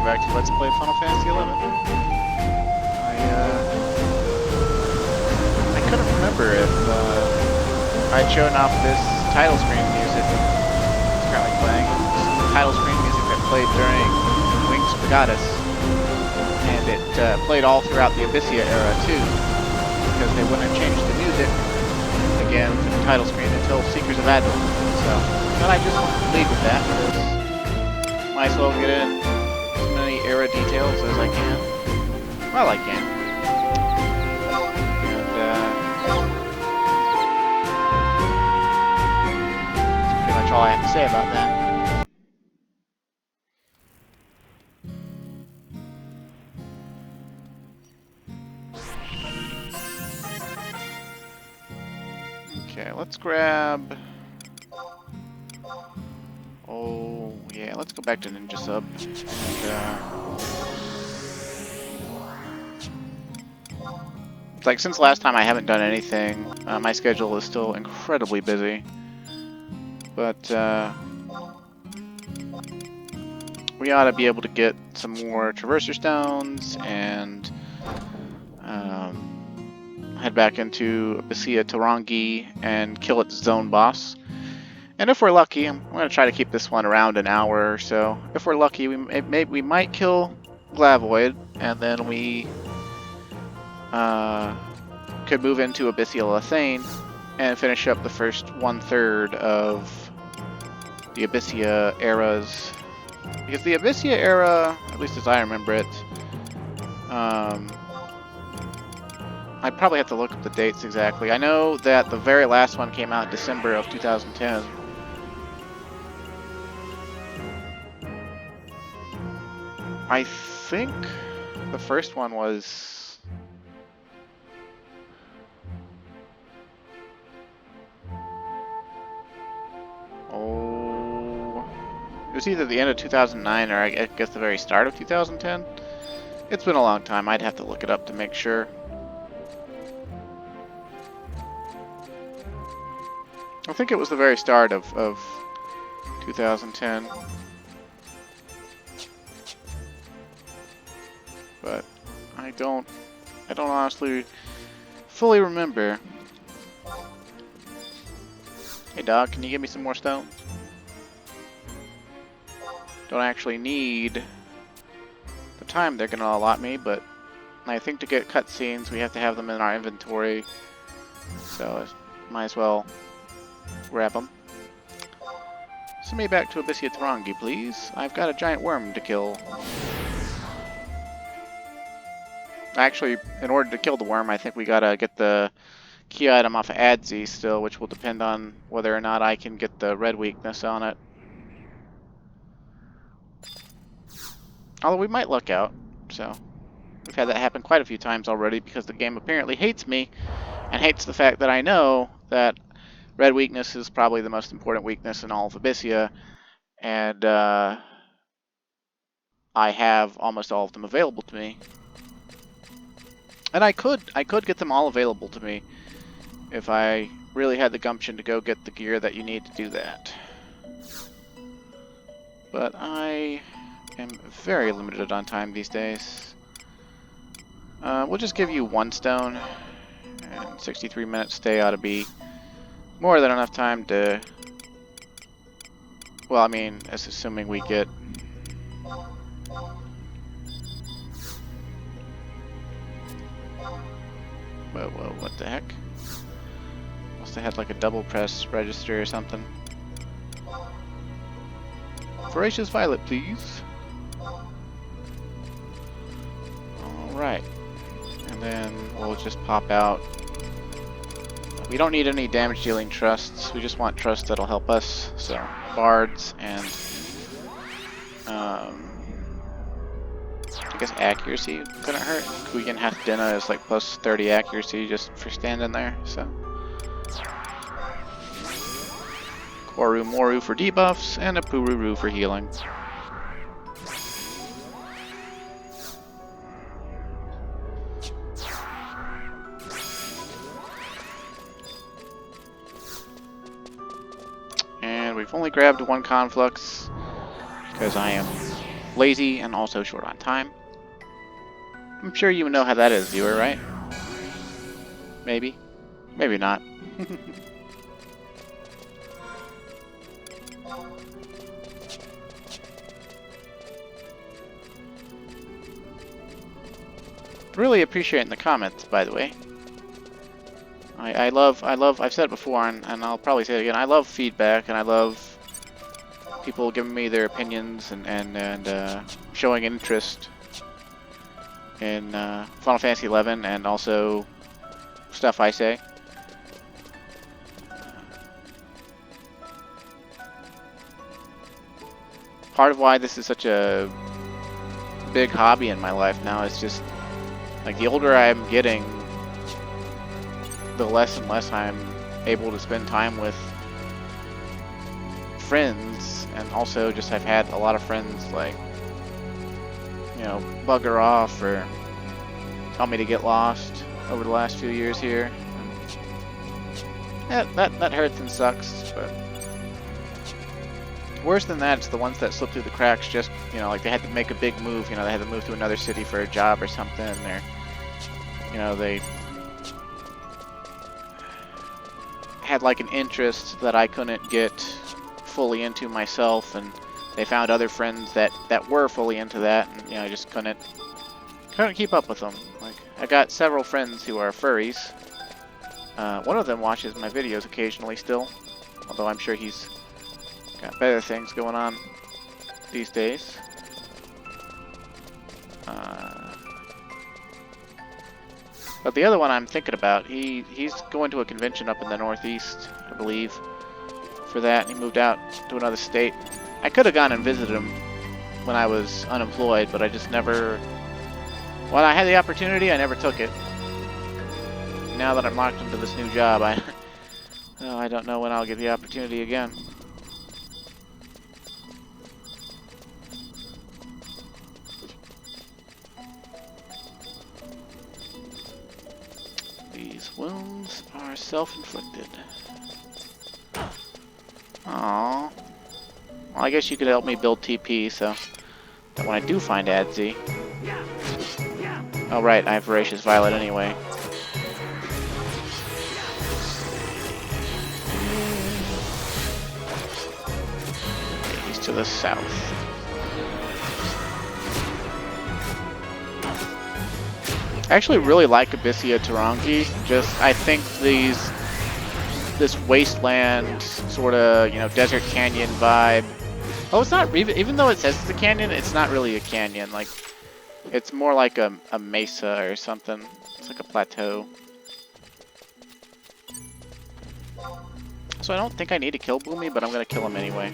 back to Let's Play Final Fantasy XI. I couldn't remember if I'd shown off this title screen music it's currently playing. This is the title screen music that played during Wings of Gigas, and it played all throughout the Abyssea era too, because they wouldn't change the music again for the title screen until Seekers of Advent. So, but I just want to lead with that, because might as well get in as many era details as I can. Well, I can. And, that's pretty much all I have to say about that. Okay, let's grab... Oh, yeah, let's go back to Ninja Sub. And, like, since last time I haven't done anything. My schedule is still incredibly busy. But, we ought to be able to get some more Traverser Stones and head back into Abyssea Tarangi and kill its zone boss. And if we're lucky, I'm going to try to keep this one around an hour or so. If we're lucky, we might kill Glavoid, and then we could move into Abyssea Lethane and finish up the first 1/3 of the Abyssea eras. Because the Abyssea era, at least as I remember it, I'd probably have to look up the dates exactly. I know that the very last one came out in December of 2010. I think the first one was... Oh... It was either the end of 2009 or I guess the very start of 2010. It's been a long time. I'd have to look it up to make sure. I think it was the very start of 2010. But I don't honestly fully remember. Hey dog, can you give me some more stones? Don't actually need the time they're gonna allot me, but I think to get cutscenes we have to have them in our inventory. So might as well grab them. Send me back to Abyssea Tarangi, please. I've got a giant worm to kill. Actually, in order to kill the worm, I think we gotta get the key item off of Abyssea still, which will depend on whether or not I can get the red weakness on it. Although we might luck out, so we've had that happen quite a few times already because the game apparently hates me and hates the fact that I know that red weakness is probably the most important weakness in all of Abyssea, and I have almost all of them available to me. And I could get them all available to me if I really had the gumption to go get the gear that you need to do that. But I am very limited on time these days. We'll just give you 1 stone, and 63 minutes stay ought to be more than enough time to... Well, I mean, that's assuming we get... Whoa, what the heck? Must have had like a double press register or something. Voracious Violet, please. Alright. And then we'll just pop out. We don't need any damage dealing trusts. We just want trusts that'll help us. So, bards and I guess accuracy couldn't hurt. Kugan Halfdena is like plus 30 accuracy just for standing there, so. Koru Moru for debuffs, and a Pururu for healing. And we've only grabbed 1 Conflux, because I am lazy and also short on time. I'm sure you know how that is, viewer, right? Maybe. Maybe not. Really appreciating the comments, by the way. I love, I've said it before, and I'll probably say it again, I love feedback, and I love people giving me their opinions and showing interest in Final Fantasy XI and also stuff I say. Part of why this is such a big hobby in my life now is just, like, the older I'm getting, the less and less I'm able to spend time with friends, and also just I've had a lot of friends, like, you know, bugger off or tell me to get lost over the last few years here. And that hurts and sucks, but worse than that, it's the ones that slip through the cracks just, you know, like they had to make a big move, you know, they had to move to another city for a job or something, or, you know, they had like an interest that I couldn't get fully into myself, and they found other friends that were fully into that, and, you know, I just couldn't keep up with them. Like, I got several friends who are furries. One of them watches my videos occasionally still, although I'm sure he's got better things going on these days. But the other one I'm thinking about, he's going to a convention up in the Northeast, I believe, for that. He moved out to another state. I could have gone and visited him when I was unemployed, but I just never... When I had the opportunity, I never took it. Now that I'm locked into this new job, I don't know when I'll get the opportunity again. These wounds are self-inflicted. Aww. Well, I guess you could help me build TP, so that when I do find Abyssea... Oh right, I have Voracious Violet anyway. Okay, he's to the south. I actually really like Abyssea Tarangi. Just, I think this wasteland sort of, you know, desert canyon vibe. Oh, it's not, even though it says it's a canyon, it's not really a canyon. Like, it's more like a mesa or something. It's like a plateau. So I don't think I need to kill Boomy, but I'm gonna kill him anyway.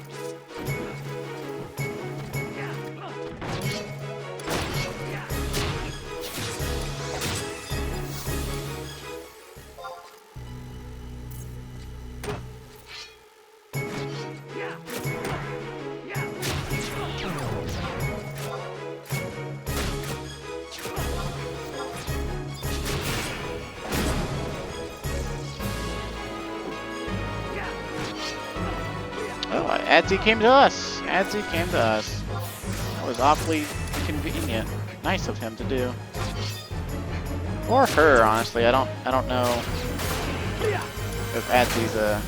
Abyssea came to us! Abyssea came to us. That was awfully convenient. Nice of him to do. Or her, honestly. I don't know if Abyssea's a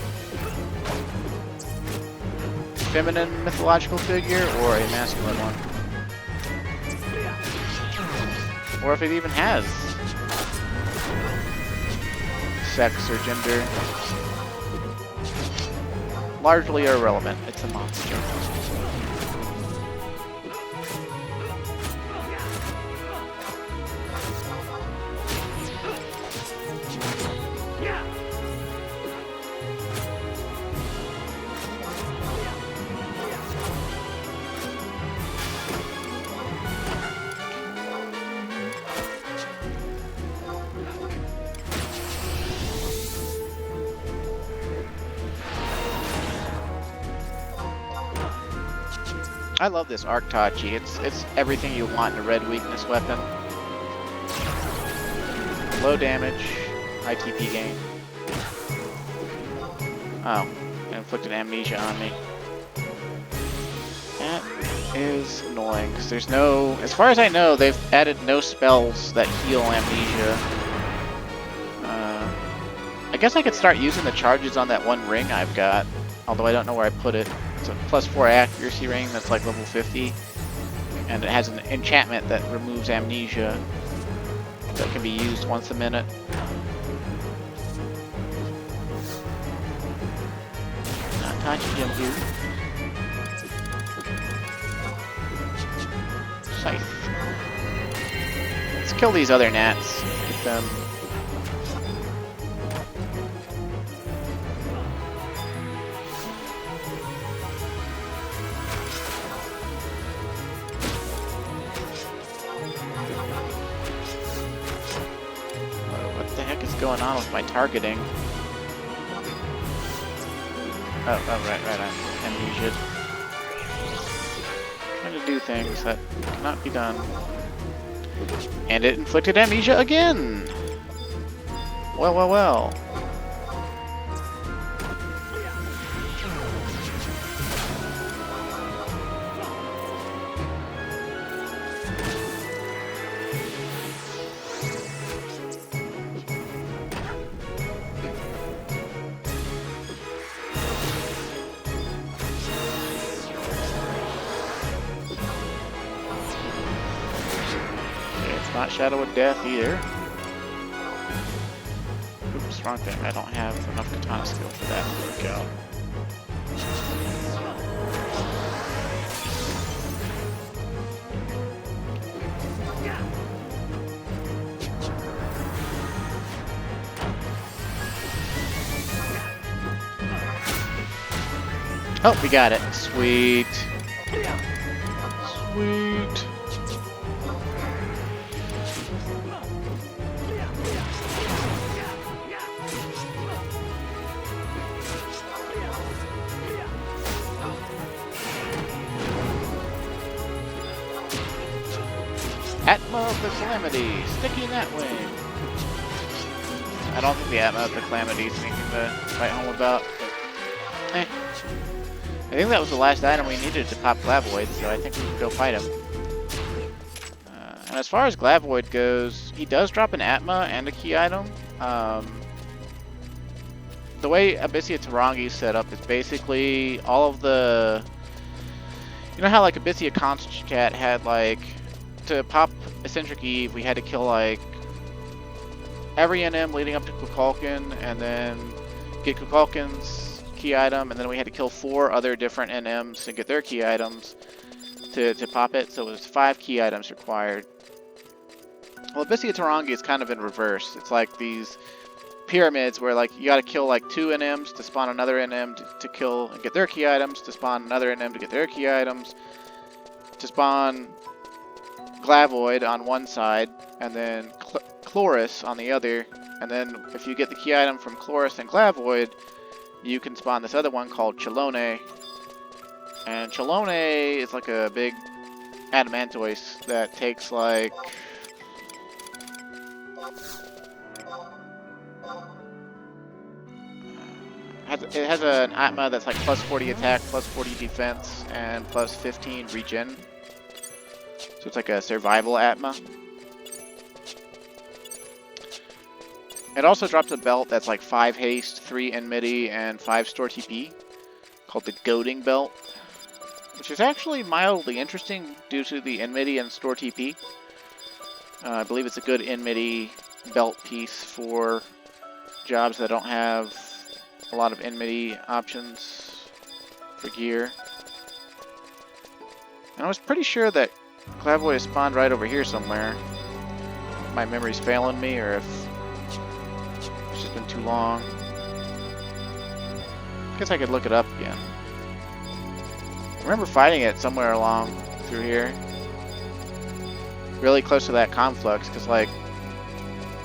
feminine mythological figure or a masculine one. Or if it even has sex or gender. Largely irrelevant. It's a monster. I love this Arctachi. It's everything you want in a red weakness weapon. Low damage, high TP gain. Oh, it inflicted amnesia on me. That is annoying because there's no, as far as I know, they've added no spells that heal amnesia. I guess I could start using the charges on that one ring I've got, although I don't know where I put it. It's a +4 accuracy ring that's like level 50, and it has an enchantment that removes amnesia that can be used once a minute. Not touching him, dude. Scythe. Let's kill these other gnats. Get them. What the heck is going on with my targeting? Oh, right, I'm amnesia. Trying to do things that cannot be done. And it inflicted amnesia again! Well. Not Shadow of Death either. Oops, wrong thing. I don't have enough katana skill for that to work out. Oh, we got it. Sweet. Sweet. Atma of the Calamity, sticking that way. I don't think the Atma of the Calamity is anything to write home about, but I think that was the last item we needed to pop Glavoid, so I think we can go fight him. And as far as Glavoid goes, he does drop an Atma and a key item. The way Abyssea Tarangi is set up is basically all of the... You know how like Abyssea Constcat had like... To pop Eccentric Eve, we had to kill like every NM leading up to Kukulkan, and then get Kukulkan's key item, and then we had to kill 4 other different NMs to get their key items to pop it. So it was 5 key items required. Well, Abyssea Tarangi is kind of in reverse. It's like these pyramids where like you got to kill like 2 NMs to spawn another NM to kill and get their key items, to spawn another NM to get their key items, to spawn Glavoid on one side, and then Chloris on the other, and then if you get the key item from Chloris and Glavoid, you can spawn this other one called Chelone. And Chelone is like a big adamantoise that takes like... It has an Atma that's like plus 40 attack, plus 40 defense, and plus 15 regen. So it's like a survival Atma. It also drops a belt that's like 5 haste, 3 enmity, and 5 store TP, called the Goading Belt, which is actually mildly interesting due to the enmity and store TP. I believe it's a good enmity belt piece for jobs that don't have a lot of enmity options for gear. And I was pretty sure that Glavoid is spawned right over here somewhere. If my memory's failing me, or if it's just been too long. I guess I could look it up again. I remember fighting it somewhere along through here. Really close to that conflux, because like,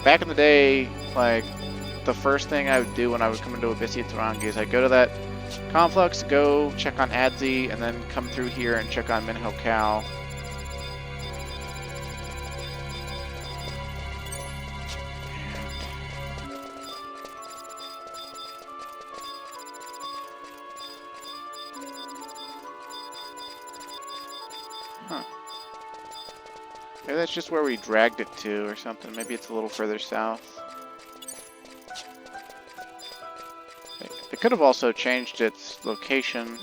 back in the day, like, the first thing I would do when I would come into Abyssea Tarangi is I'd go to that conflux, go check on Adzi, and then come through here and check on Minho Cow. Huh. Maybe that's just where we dragged it to or something. Maybe it's a little further south. It could have also changed its location.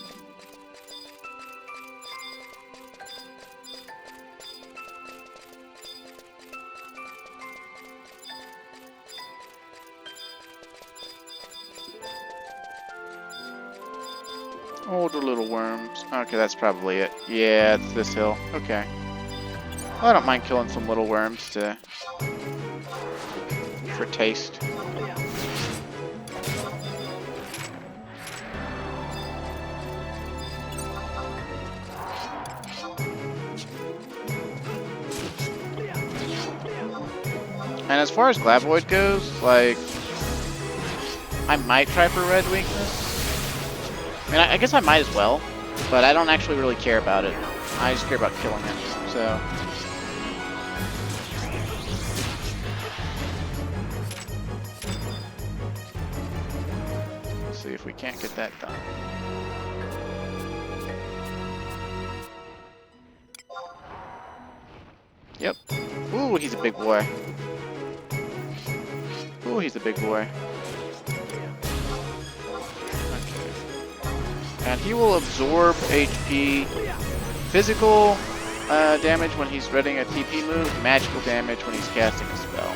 Oh, the little worms. Okay, that's probably it. Yeah, it's this hill. Okay. Well, I don't mind killing some little worms for taste. And as far as Glavoid goes, like, I might try for red weakness. I mean, I guess I might as well, but I don't actually really care about it. I just care about killing it, so. Let's see if we can't get that done. Yep. Ooh, he's a big boy. Ooh, he's a big boy. And he will absorb HP, physical damage when he's reading a TP move, magical damage when he's casting a spell.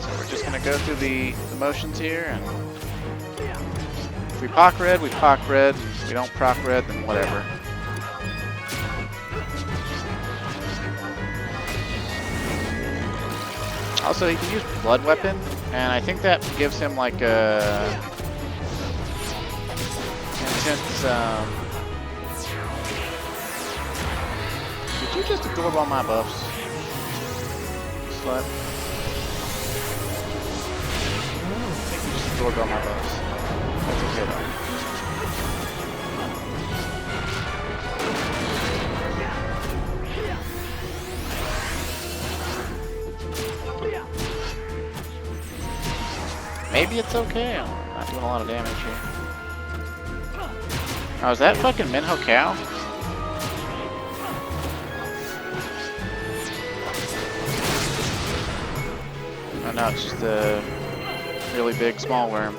So we're just going to go through the motions here, and if we proc red, we proc red. If we don't proc red, then whatever. Also, he can use Blood Weapon, and I think that gives him like a intense. Did you just absorb all my buffs, slut? I think you just absorbed all my buffs. That's okay though. Maybe it's okay. I'm not doing a lot of damage here. Oh, is that fucking Minho Cow? Oh no, it's just a really big small worm.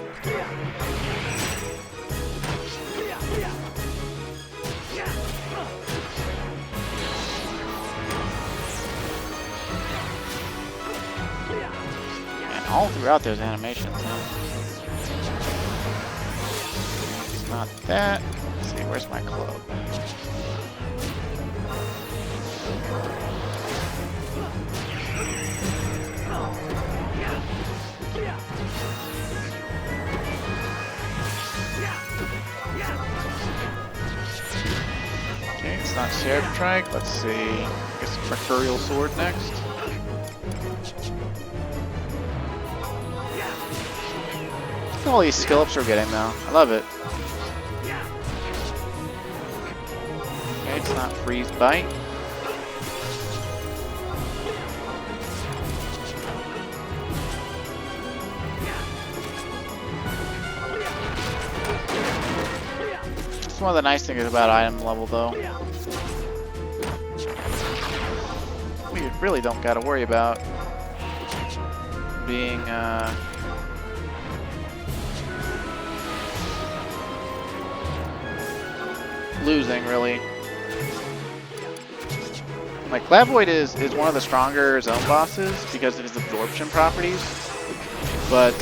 All throughout those animations, huh? It's not that. Let's see, where's my club? Okay, it's not Seraph Trike. Let's see. I guess Mercurial Sword next. Look at all these skill ups we're getting though. I love it. Okay, it's not Freeze Bite. It's one of the nice things about item level though. We really don't gotta worry about being losing, really. Like, Glavoid is one of the stronger zone bosses because of his absorption properties, but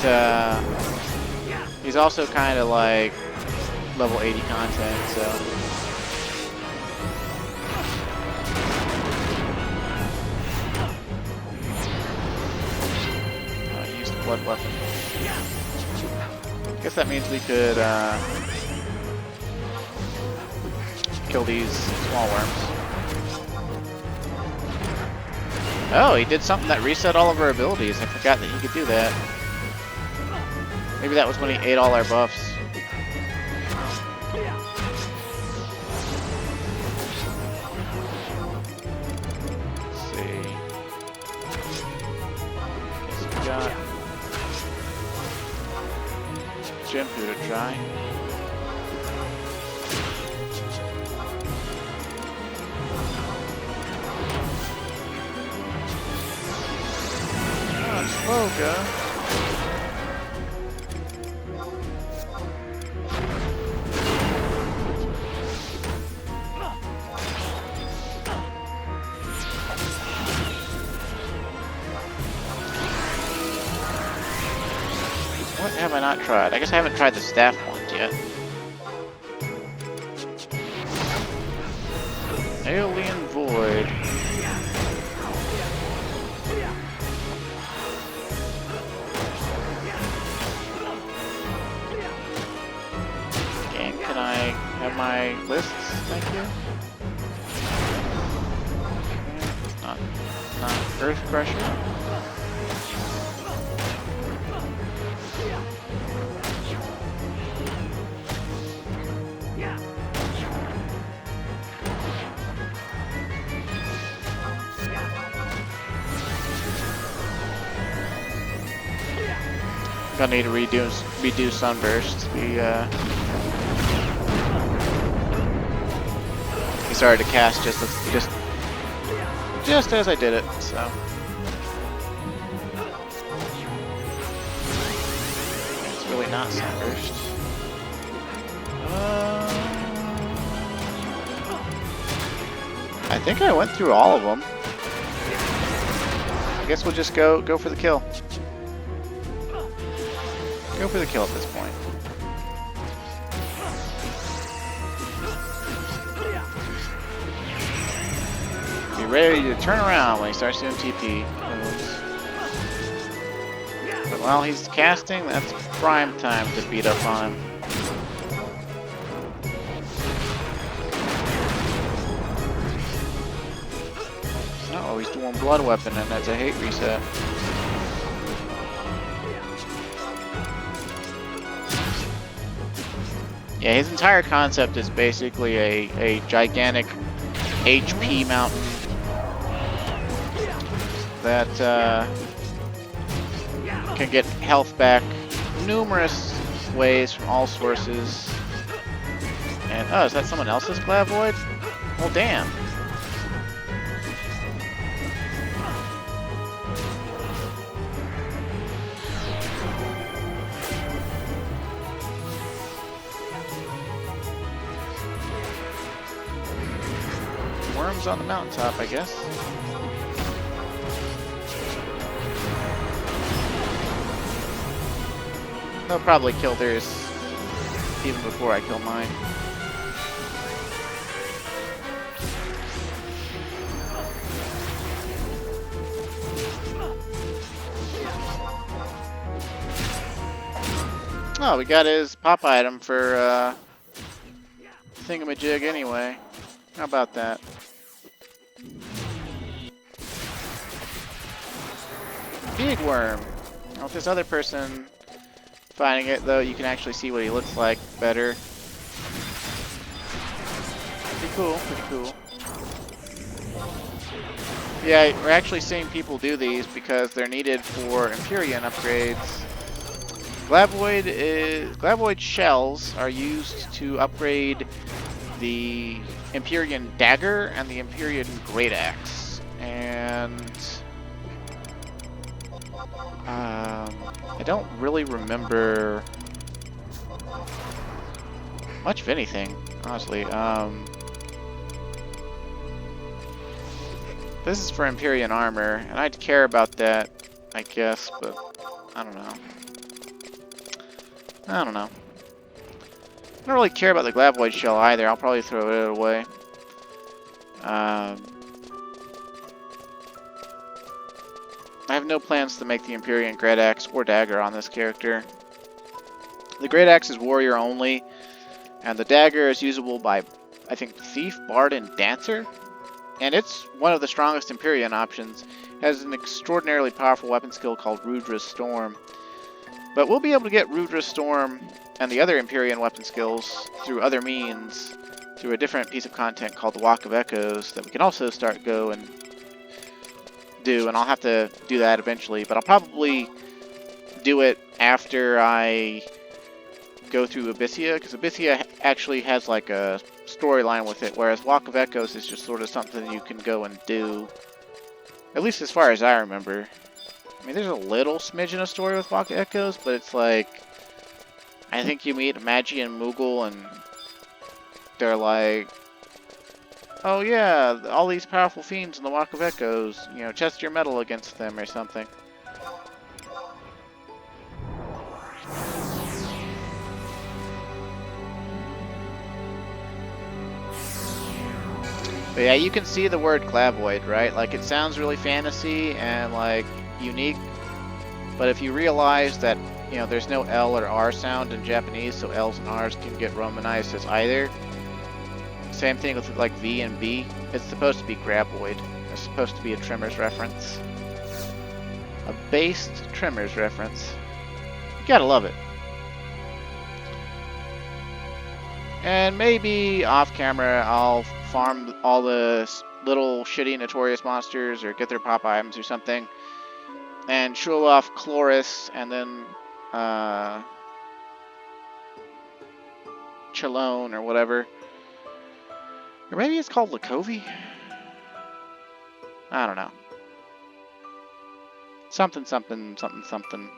he's also kind of like level 80 content, so. I used the Blood Weapon. I guess that means we could kill these small worms. Oh, he did something that reset all of our abilities. I forgot that he could do that. Maybe that was when he ate all our buffs. Let's see. got Jinpu to try. Oh, it's Loga. What have I not tried? I guess I haven't tried the staff ones yet. Alien Void. Game, can I have my lists? Thank you. Not Earth Crusher. Gonna need to redo Sunburst. He started to cast just as I did it, so it's really not Sunburst. I think I went through all of them. I guess we'll just go for the kill. Go for the kill at this point. Be ready to turn around when he starts doing TP. But while he's casting, that's prime time to beat up on him. Oh, he's doing Blood Weapon, and that's a hate reset. Yeah, his entire concept is basically a gigantic HP mountain that can get health back numerous ways from all sources. And oh, is that someone else's Glavoid? Well, damn. Worms on the mountaintop, I guess. They'll probably kill theirs even before I kill mine. Oh, we got his pop item for thingamajig anyway. How about that? Big worm. Well, with this other person fighting it, though, you can actually see what he looks like better. Pretty cool, pretty cool. Yeah, we're actually seeing people do these because they're needed for Empyrean upgrades. Glavoid shells are used to upgrade the Empyrean dagger and the Empyrean great axe, and I don't really remember much of anything, honestly. This is for Empyrean armor, and I'd care about that, I guess, but I don't know. I don't know. I don't really care about the Glavoid shell either. I'll probably throw it away. I have no plans to make the Empyrean Great Axe or Dagger on this character. The Great Axe is warrior only, and the Dagger is usable by, I think, Thief, Bard, and Dancer. And it's one of the strongest Empyrean options. It has an extraordinarily powerful weapon skill called Rudra's Storm. But we'll be able to get Rudra's Storm and the other Empyrean weapon skills through other means, through a different piece of content called the Walk of Echoes that we can also start go and do, and I'll have to do that eventually, but I'll probably do it after I go through Abyssea, because Abyssea actually has like a storyline with it, whereas Walk of Echoes is just sort of something you can go and do. At least as far as I remember. I mean, there's a little smidgen of story with Walk of Echoes, but it's like, I think you meet Magi and Moogle, and they're like, oh yeah, all these powerful fiends in the Walk of Echoes, you know, test your metal against them or something. But yeah, you can see the word clavoid, right? Like, it sounds really fantasy and, like, unique. But if you realize that, you know, there's no L or R sound in Japanese, so L's and R's can get romanized as either. Same thing with, like, V and B. It's supposed to be graboid. It's supposed to be a Tremors reference. A based Tremors reference. You gotta love it. And maybe off camera I'll farm all the little shitty notorious monsters or get their pop items or something and show off Chloris and then Chalone or whatever. Or maybe it's called Lakovi? I don't know. Something, something, something, something.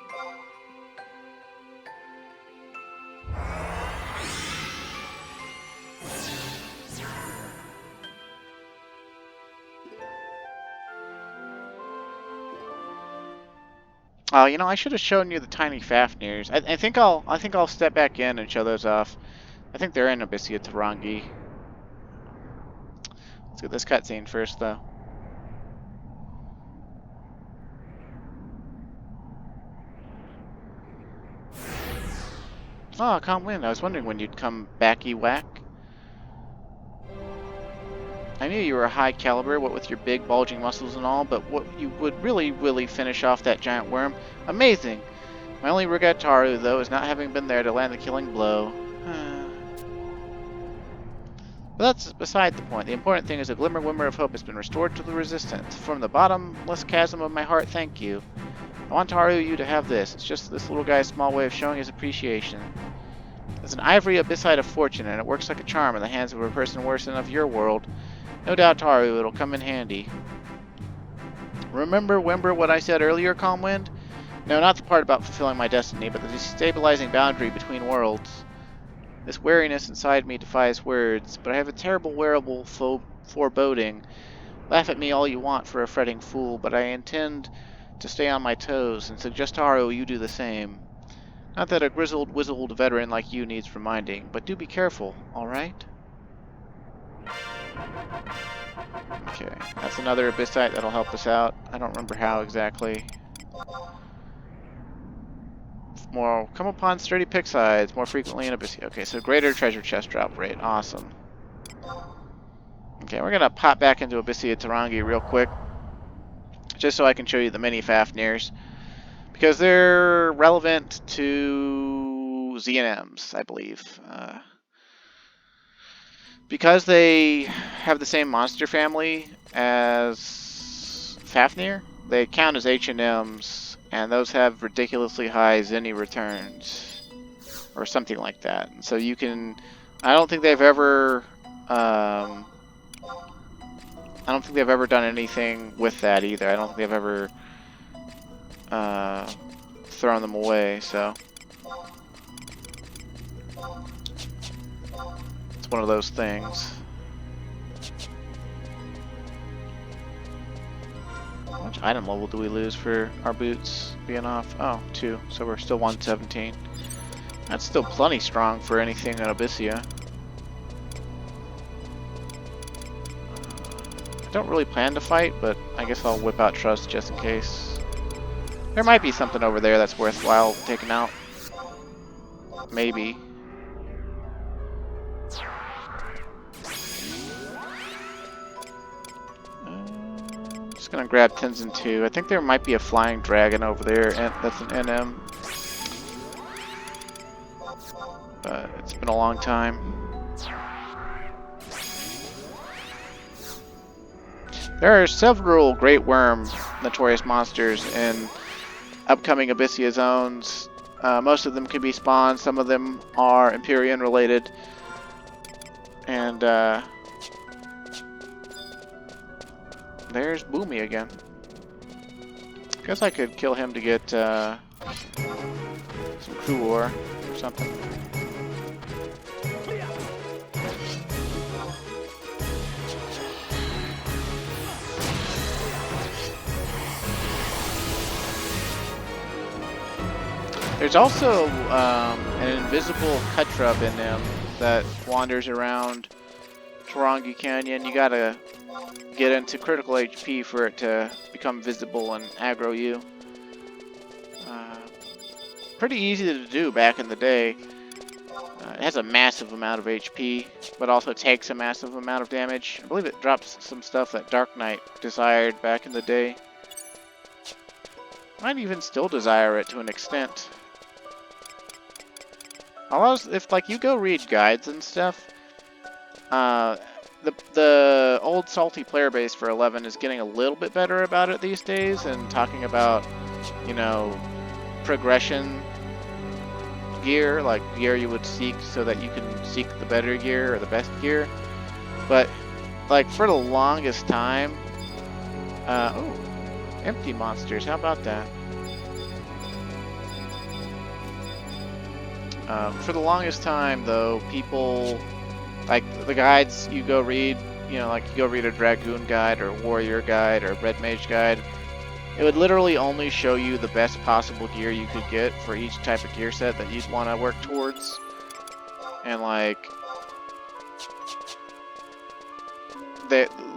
Oh, you know, I should have shown you the tiny Fafnirs. I think I'll step back in and show those off. I think they're in Abyssea Tarangi. Let's get this cutscene first, though. Oh, calm wind. I was wondering when you'd come backy whack. I knew you were a high caliber, what with your big bulging muscles and all, but what you would really finish off that giant worm. Amazing! My only regret, Taru, though, is not having been there to land the killing blow. But that's beside the point. The important thing is a glimmer of hope has been restored to the Resistance. From the bottomless chasm of my heart, thank you. I want Taru you to have this. It's just this little guy's small way of showing his appreciation. It's an ivory abyssite of fortune, and it works like a charm in the hands of a person worse than of your world. No doubt, Taru, it'll come in handy. Remember what I said earlier, Calmwind? No, not the part about fulfilling my destiny, but the destabilizing boundary between worlds. This wariness inside me defies words, but I have a terrible wearable foreboding. Laugh at me all you want for a fretting fool, but I intend to stay on my toes and suggest Taru you do the same. Not that a wizzled veteran like you needs reminding, but do be careful, alright? Okay, that's another Abyssite that'll help us out. I don't remember how exactly. More, come upon sturdy pick sides more frequently in Abyssea. Okay, so greater treasure chest drop rate. Awesome. Okay, we're gonna pop back into Abyssea Tarangi real quick, just so I can show you the mini Fafnirs, because they're relevant to ZNMs, I believe. Because they have the same monster family as Fafnir, they count as H&Ms, and those have ridiculously high Zenny returns, or something like that. So you can, I don't think they've ever done anything with that either. I don't think they've ever thrown them away, so it's one of those things. How much item level do we lose for our boots being off? Oh, 2. So we're still 117. That's still plenty strong for anything in Abyssea. I don't really plan to fight, but I guess I'll whip out Trust just in case. There might be something over there that's worthwhile taking out. Maybe. Gonna grab Tenzin 2. I think there might be a flying dragon over there, and that's an NM. But it's been a long time. There are several great worm notorious monsters in upcoming Abyssea zones. Most of them can be spawned, some of them are Empyrean related. And there's Boomy again. Guess I could kill him to get some crew ore or something. There's also an invisible Cutrub in them that wanders around Tarongi Canyon. You gotta get into critical HP for it to become visible and aggro you. Pretty easy to do back in the day. It has a massive amount of HP, but also takes a massive amount of damage. I believe it drops some stuff that Dark Knight desired back in the day. Might even still desire it to an extent. If like you go read guides and stuff, the old salty player base for 11 is getting a little bit better about it these days, and talking about, you know, progression gear, like gear you would seek so that you can seek the better gear or the best gear. But like for the longest time, oh, empty monsters, how about that? For the longest time, though, people, like, the guides you go read, you know, like, you go read a Dragoon guide, or Warrior guide, or Red Mage guide, it would literally only show you the best possible gear you could get for each type of gear set that you'd want to work towards. And, like,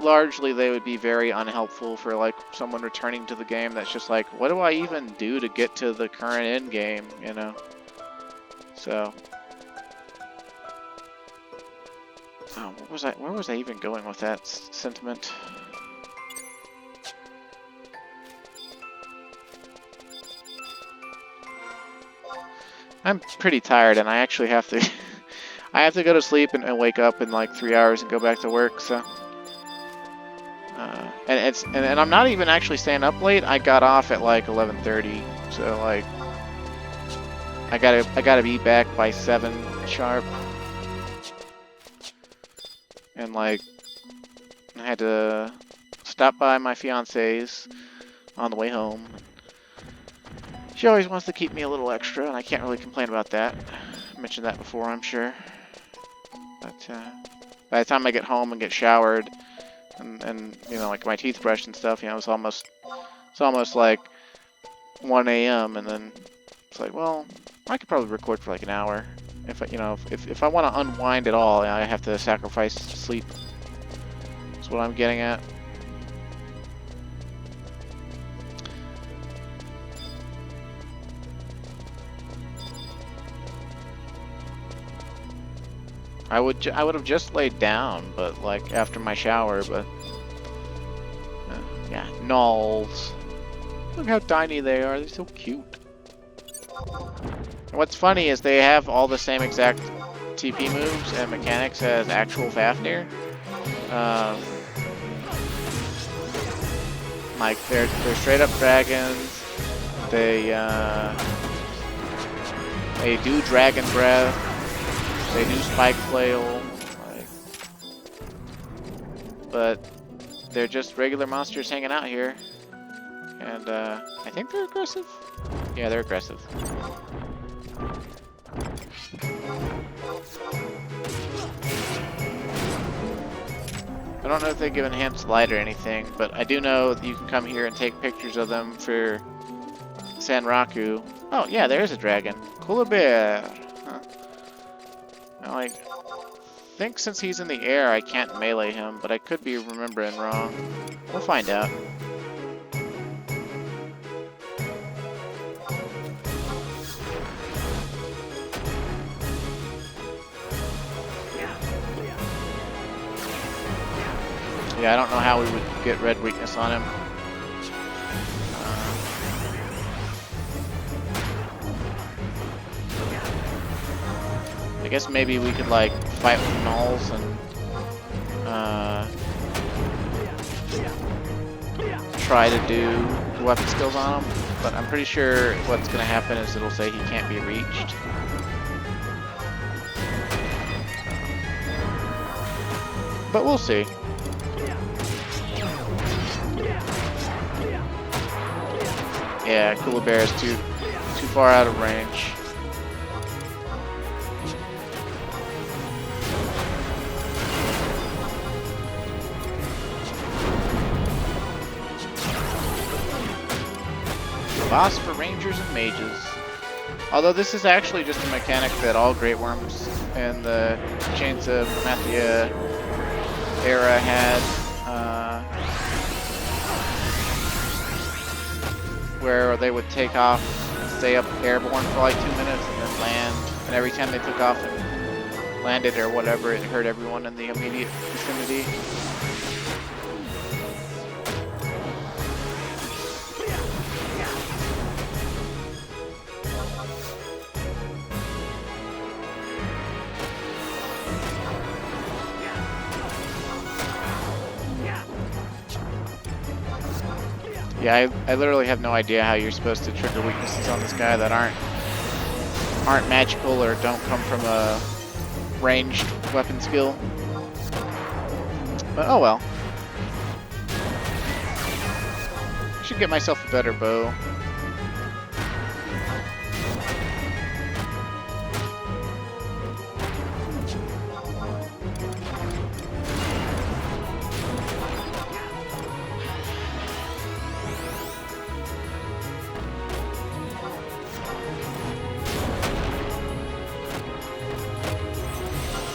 largely they would be very unhelpful for, like, someone returning to the game that's just like, what do I even do to get to the current end game, you know? So, oh, where was I even going with that sentiment? I'm pretty tired, and I actually have to, I have to go to sleep and wake up in like 3 hours and go back to work. So, and I'm not even actually staying up late. I got off at like 11:30, so like. I gotta be back by 7 sharp, and like I had to stop by my fiance's on the way home. She always wants to keep me a little extra, and I can't really complain about that. I mentioned that before, I'm sure. But by the time I get home and get showered, and you know, like my teeth brushed and stuff, you know, it's almost like 1 a.m. and then it's like, well, I could probably record for like an hour. If I want to unwind at all, I have to sacrifice sleep. That's what I'm getting at. I would have just laid down, but like after my shower. But yeah, gnolls. Look how tiny they are. They're so cute. And what's funny is they have all the same exact TP moves and mechanics as actual Fafnir. Like they're straight up dragons. They do dragon breath. They do spike flail. Like, but they're just regular monsters hanging out here. And I think they're aggressive. Yeah, they're aggressive. I don't know if they give enhanced light or anything, but I do know that you can come here and take pictures of them for Sanraku. Oh, yeah, there is a dragon. Cooler bear. Huh. I think since he's in the air, I can't melee him, but I could be remembering wrong. We'll find out. Yeah, I don't know how we would get red weakness on him. I guess maybe we could like fight with gnolls and try to do weapon skills on him, but I'm pretty sure what's going to happen is it'll say he can't be reached. But we'll see. Yeah, Cooler Bear is too far out of range. Boss for Rangers and Mages. Although this is actually just a mechanic that all Great Worms in the Chains of Abyssea era had, where they would take off and stay up airborne for like 2 minutes and then land, and every time they took off and landed or whatever, it hurt everyone in the immediate vicinity. Yeah, I literally have no idea how you're supposed to trigger weaknesses on this guy that aren't magical or don't come from a ranged weapon skill. But oh well. I should get myself a better bow.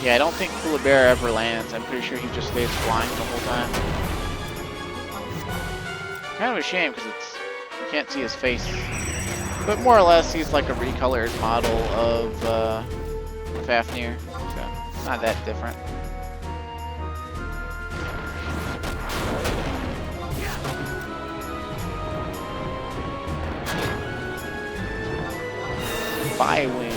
Yeah, I don't think Cooler Bear ever lands. I'm pretty sure he just stays flying the whole time. Kind of a shame because you can't see his face. But more or less, he's like a recolored model of Fafnir. So, not that different. Bi-wing.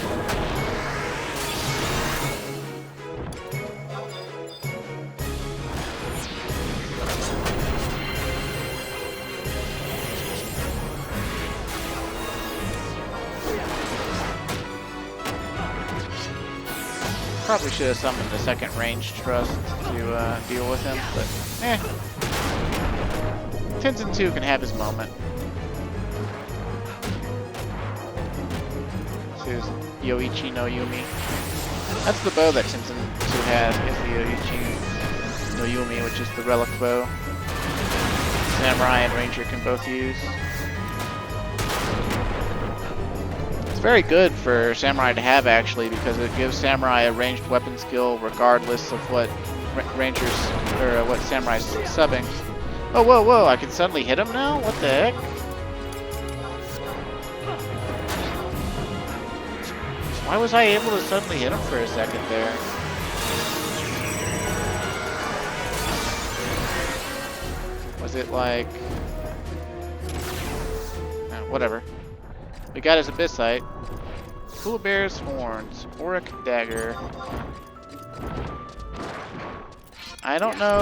Probably should have summoned the second ranged trust to deal with him, but eh. Tenzin 2 can have his moment. This is Yoichi no Yumi. That's the bow that Tenzin 2 has, is the Yoichi no Yumi, which is the relic bow. Samurai and Ranger can both use. Very good for Samurai to have, actually, because it gives Samurai a ranged weapon skill regardless of what Rangers or what Samurai's subbing. Oh, whoa, whoa! I can suddenly hit him now? What the heck? Why was I able to suddenly hit him for a second there? Was it like... Oh, whatever. We got his Abyssite. Cooler Bear's Horns. Auric Dagger. I don't know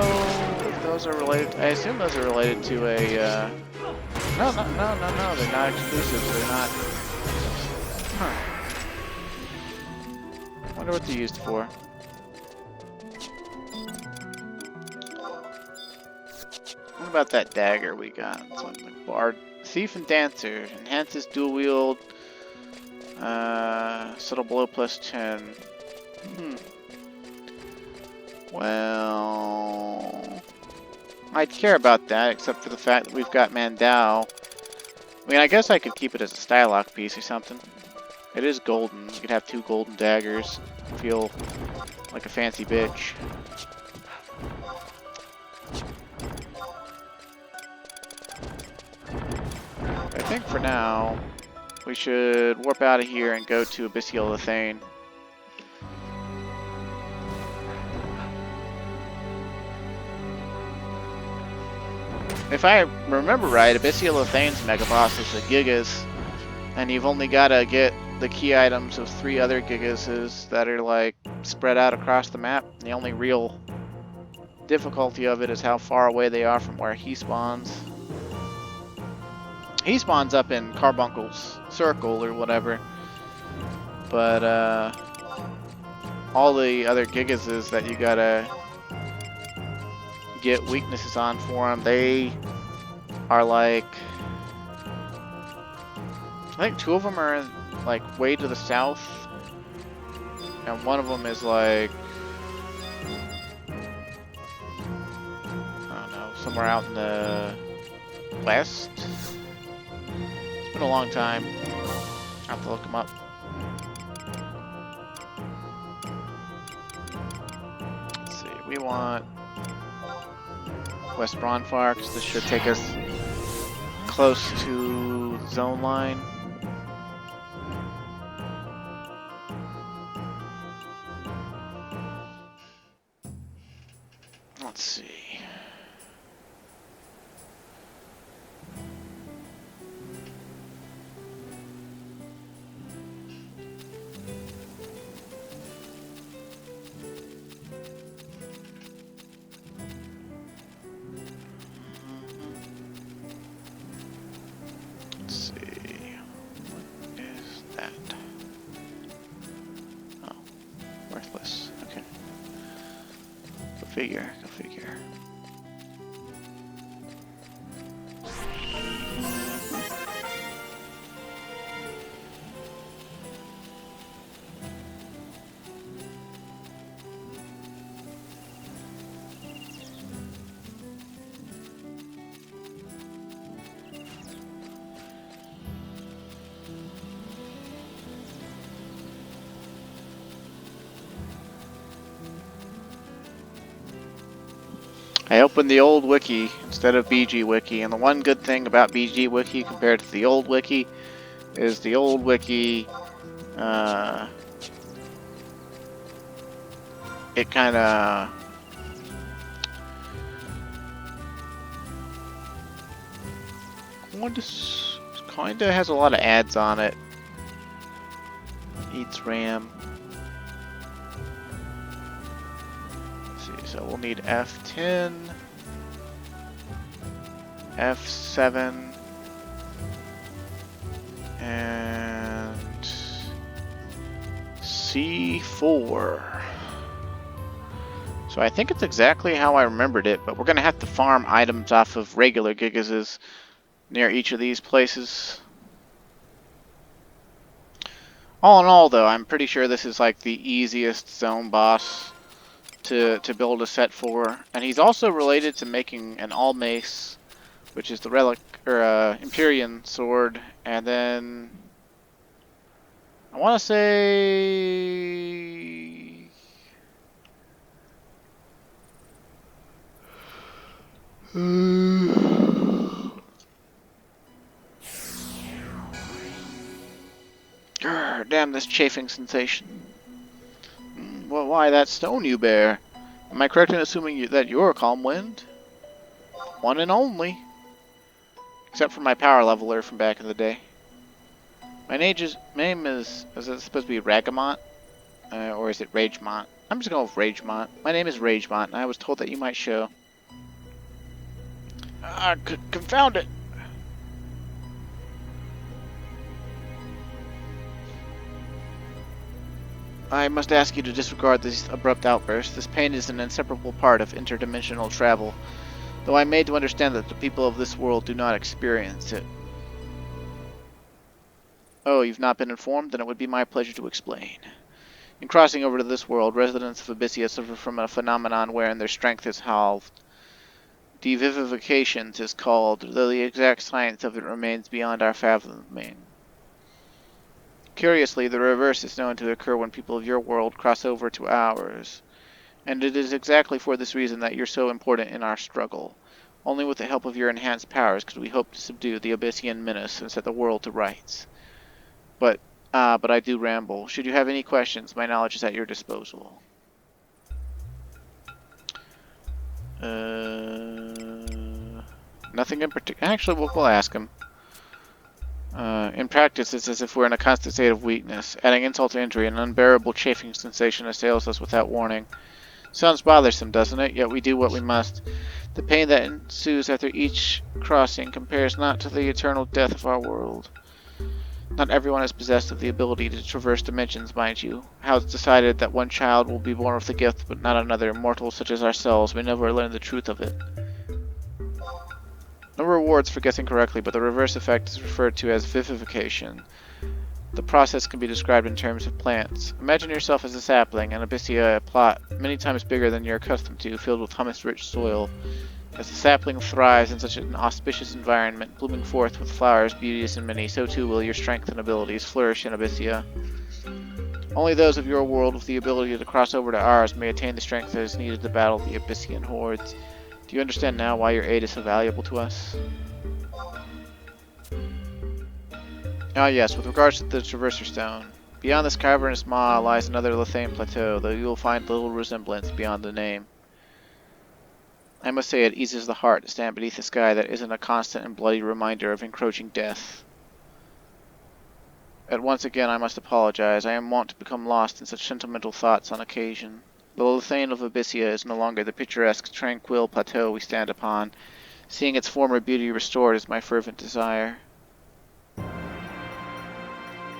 if those are related. I assume those are related to a. No. They're not exclusive. They're not. Huh. Wonder what they're used for. What about that dagger we got? Something like Bard. Thief and Dancer. Enhances dual wield. Subtle blow plus 10. Well, I'd care about that, except for the fact that we've got Mandao. I mean, I guess I could keep it as a stylock piece or something. It is golden. You could have 2 golden daggers. Feel like a fancy bitch. I think for now, we should warp out of here and go to Abyssea Lethane. If I remember right, Abyssea Lethane's Mega Boss is the Gigas, and you've only got to get the key items of 3 other Gigases that are like spread out across the map. The only real difficulty of it is how far away they are from where he spawns. He spawns up in Carbuncle's circle or whatever. But all the other Gigases that you gotta get weaknesses on for them, they are like, I think 2 of them are like way to the south, and 1 of them is like, I don't know, somewhere out in the west. It's been a long time. I'll have to look them up. Let's see, we want West Bronfar, because this should take us close to the zone line. Let's see. Let's see. What is that? Oh, worthless. Okay. Go figure. Go figure. I opened the old wiki instead of BG wiki, and the one good thing about BG wiki compared to the old wiki is the old wiki, it kind of has a lot of ads on it. Eats RAM. So we'll need F10, F7, and C4. So I think it's exactly how I remembered it, but we're going to have to farm items off of regular Gigases near each of these places. All in all, though, I'm pretty sure this is like the easiest zone boss to build a set for, and he's also related to making an all mace, which is the relic or Empyrean sword, and then I want to say damn this chafing sensation. Well, why that stone you bear? Am I correct in assuming that you're a calm wind? One and only. Except for my power leveler from back in the day. My name is it supposed to be Ragamont? Or is it Ragemont? I'm just going with Ragemont. My name is Ragemont, and I was told that you might show. Confound it! I must ask you to disregard this abrupt outburst. This pain is an inseparable part of interdimensional travel, though I'm made to understand that the people of this world do not experience it. Oh, you've not been informed? Then it would be my pleasure to explain. In crossing over to this world, residents of Abyssea suffer from a phenomenon wherein their strength is halved. Devivification is called, though the exact science of it remains beyond our fathoming. Curiously, the reverse is known to occur when people of your world cross over to ours, and it is exactly for this reason that you're so important in our struggle. Only with the help of your enhanced powers could we hope to subdue the Abysseian menace and set the world to rights. But I do ramble. Should you have any questions, my knowledge is at your disposal. Nothing in particular. Actually, we'll ask him. In practice, it's as if we're in a constant state of weakness. Adding insult to injury, an unbearable chafing sensation assails us without warning. Sounds bothersome, doesn't it? Yet we do what we must. The pain that ensues after each crossing compares not to the eternal death of our world. Not everyone is possessed of the ability to traverse dimensions, mind you. How it's decided that one child will be born with the gift, but not another, mortals such as ourselves may never learn the truth of it. No rewards for guessing correctly, but the reverse effect is referred to as vivification. The process can be described in terms of plants. Imagine yourself as a sapling, an Abyssea, a plot many times bigger than you're accustomed to, filled with humus-rich soil. As the sapling thrives in such an auspicious environment, blooming forth with flowers beauteous and many, so too will your strength and abilities flourish in Abyssea. Only those of your world with the ability to cross over to ours may attain the strength that is needed to battle the Abyssian hordes. Do you understand now why your aid is so valuable to us? Ah yes, with regards to the Traverser Stone. Beyond this cavernous maw lies another Lithane plateau, though you will find little resemblance beyond the name. I must say it eases the heart to stand beneath a sky that isn't a constant and bloody reminder of encroaching death. At once again I must apologize. I am wont to become lost in such sentimental thoughts on occasion. The Lithane of Abyssea is no longer the picturesque, tranquil plateau we stand upon. Seeing its former beauty restored is my fervent desire.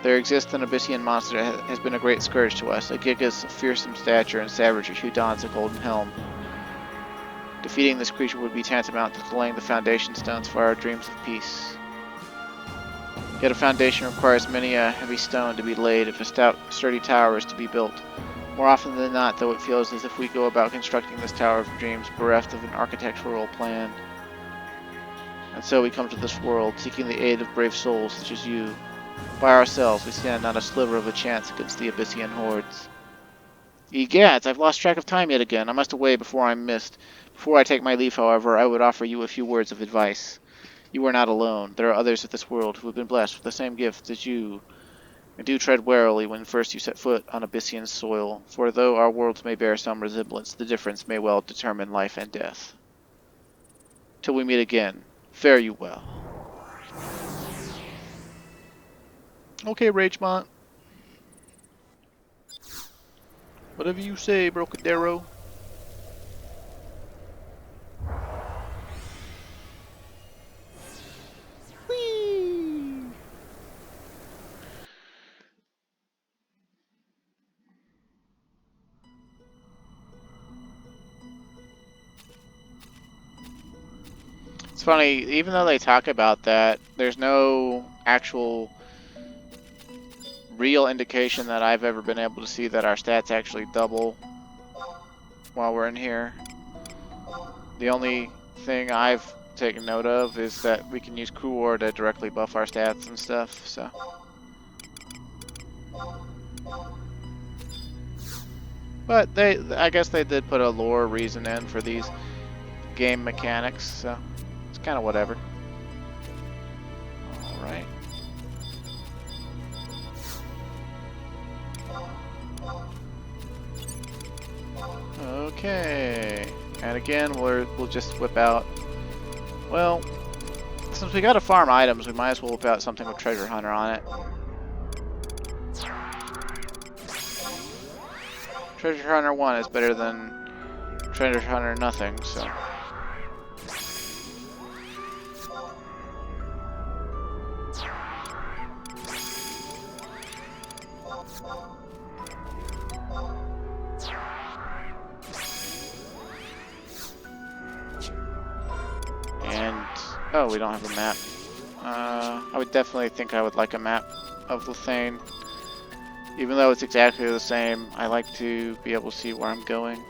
There exists an Abyssian monster that has been a great scourge to us, a Gigas of fearsome stature and savagery who dons a golden helm. Defeating this creature would be tantamount to laying the foundation stones for our dreams of peace. Yet a foundation requires many a heavy stone to be laid if a stout, sturdy tower is to be built. More often than not, though, it feels as if we go about constructing this tower of dreams bereft of an architectural plan. And so we come to this world, seeking the aid of brave souls such as you. By ourselves, we stand not a sliver of a chance against the Abyssian hordes. Egads, I've lost track of time yet again. I must away before I'm missed. Before I take my leave, however, I would offer you a few words of advice. You are not alone. There are others of this world who have been blessed with the same gifts as you. And do tread warily when first you set foot on Abyssian soil, for though our worlds may bear some resemblance, the difference may well determine life and death. Till we meet again, fare you well. Okay, Ragemont. Whatever you say, Brocadero. Whee! It's funny, even though they talk about that, there's no actual real indication that I've ever been able to see that our stats actually double while we're in here. The only thing I've taken note of is that we can use Cruor to directly buff our stats and stuff, so. But I guess they did put a lore reason in for these game mechanics, so it's kind of whatever. Alright. Okay, and again we'll just whip out. Well, since we got to farm items, we might as well whip out something with Treasure Hunter on it. Treasure Hunter 1 is better than Treasure Hunter nothing, so. Oh, we don't have a map. I would definitely think I would like a map of Lithane. Even though it's exactly the same, I like to be able to see where I'm going.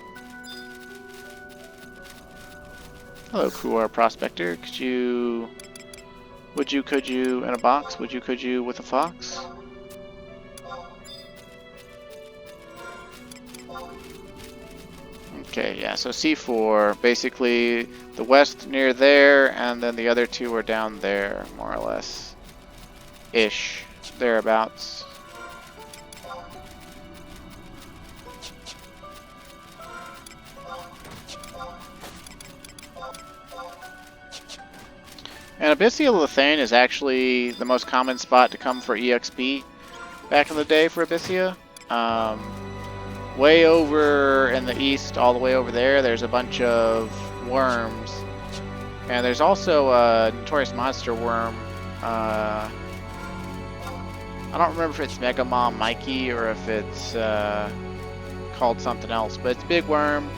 Hello, Cruor Prospector. Could you in a box? Could you with a fox? Okay, yeah, so C4, basically the west near there, and then the other two are down there, more or less. Ish. Thereabouts. And Abyssea Lithane is actually the most common spot to come for EXP back in the day for Abyssea. Way over in the east, all the way over there, there's a bunch of worms. And there's also a Notorious Monster worm. I don't remember if it's Mega Mom Mikey or if it's called something else, but it's a big worm.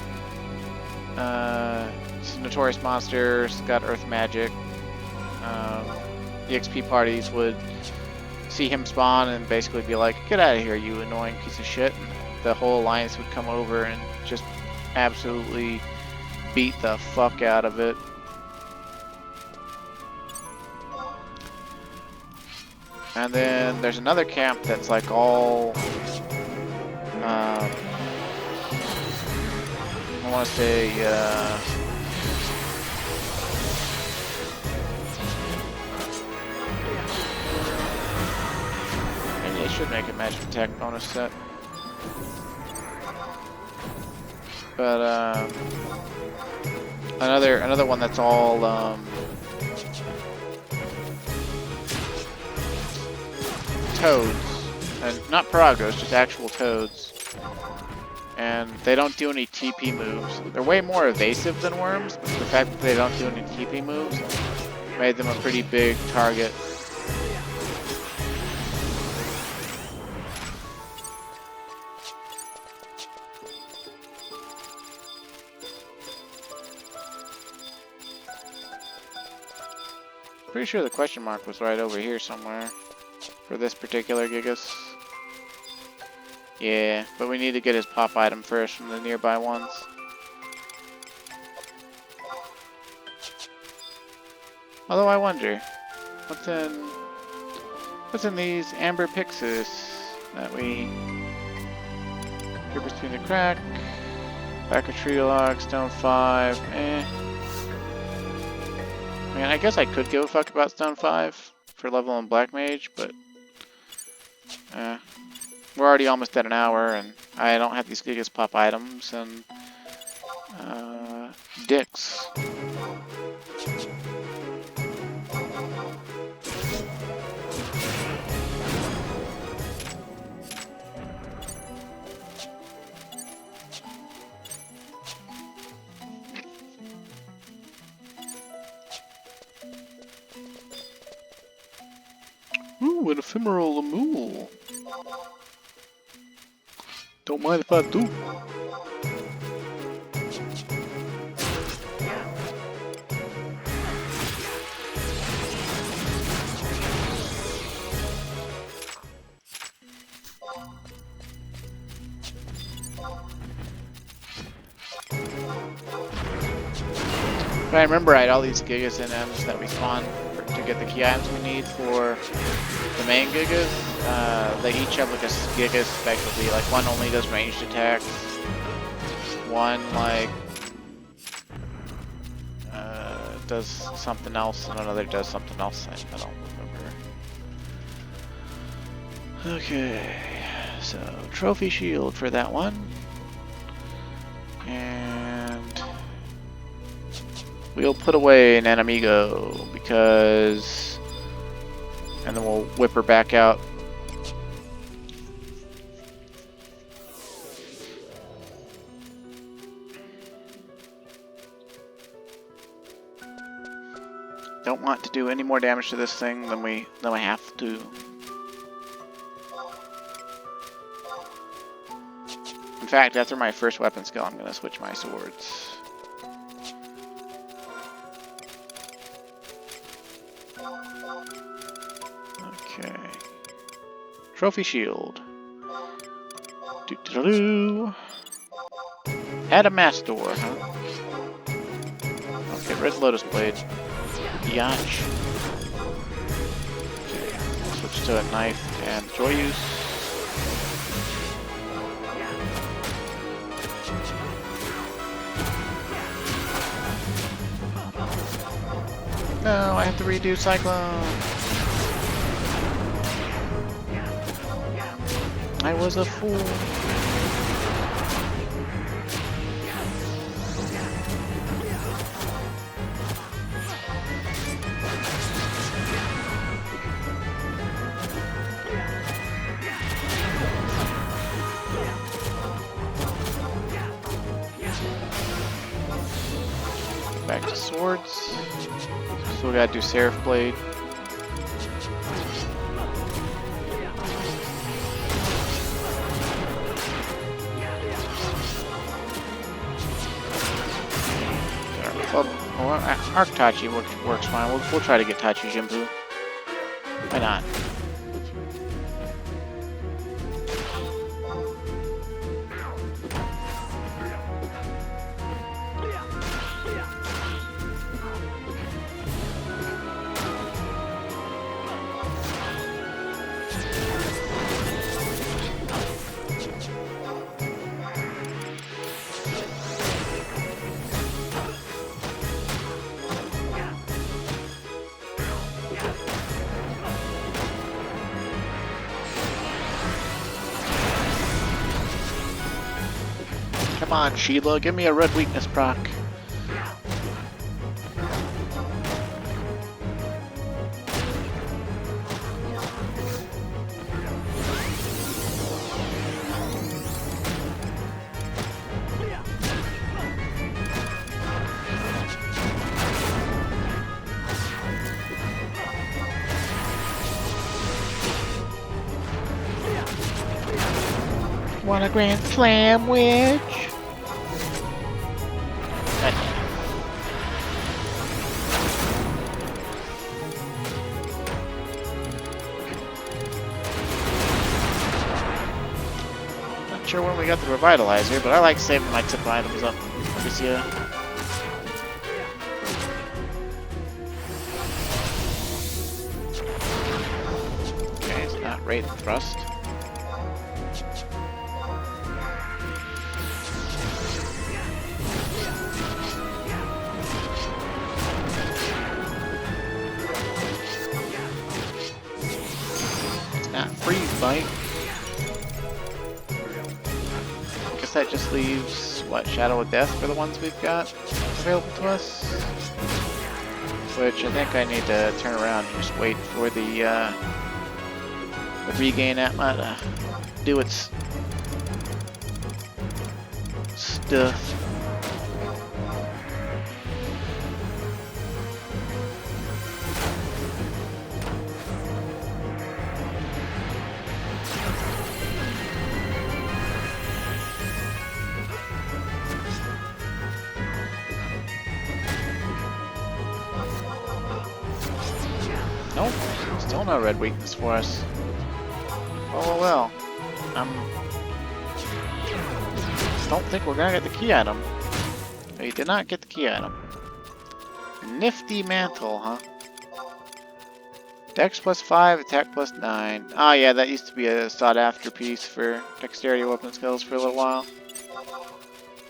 It's a Notorious Monster. It's got Earth magic. The XP parties would see him spawn and basically be like, "Get out of here, you annoying piece of shit." And the whole alliance would come over and just absolutely beat the fuck out of it. And then there's another camp that's like all, I want to say, maybe they should make a magic attack bonus set. But another one that's all toads, and not Paragos, just actual toads. And they don't do any TP moves. They're way more evasive than worms, but the fact that they don't do any TP moves made them a pretty big target. Pretty sure the question mark was right over here somewhere for this particular Gigas. Yeah, but we need to get his pop item first from the nearby ones. Although I wonder, what's in these amber pixis that we Creepers between the crack, back of tree log, stone 5, I mean, I guess I could give a fuck about stone 5 for level 1 black mage, but we're already almost at an hour, and I don't have these Gigas pop items, and dicks. Ooh, an ephemeral Lemul. Don't mind if I do. But I remember I had all these Gigas NMs that we spawned to get the key items we need for the main Gigas. They each have like a Gigas specialty. Like one only does ranged attacks. One like does something else, and another does something else. I don't remember. Okay, so trophy shield for that one, and we'll put away an enemigo because, and then we'll whip her back out. Don't want to do any more damage to this thing than we have to. In fact, after my first weapon skill, I'm going to switch my swords. Okay. Trophy shield. Doo-doo-doo-doo. Adamastor, huh? Okay, red lotus blade. Yach. Okay, switch to a knife and joy use. No, I have to redo Cyclone. I was a fool. back to swords. So we gotta do Seraph Blade. Arctachi works fine. We'll try to get Tachi Jimbu. Why not? Come on, Sheila, give me a red weakness proc. Want a Grand Slam witch? Not sure when we got the Revitalizer, but I like saving my tip items up. Abyssea. Okay, it's not Rate and Thrust. Freeze Bite. I guess that just leaves, what, Shadow of Death for the ones we've got available to us? Which I think I need to turn around and just wait for the regain Atma to do its stuff. Nope, still no red weakness for us. Well. Don't think we're gonna get the key item. We did not get the key item. Nifty mantle, huh? Dex +5, attack +9. Oh yeah, that used to be a sought after piece for dexterity weapon skills for a little while.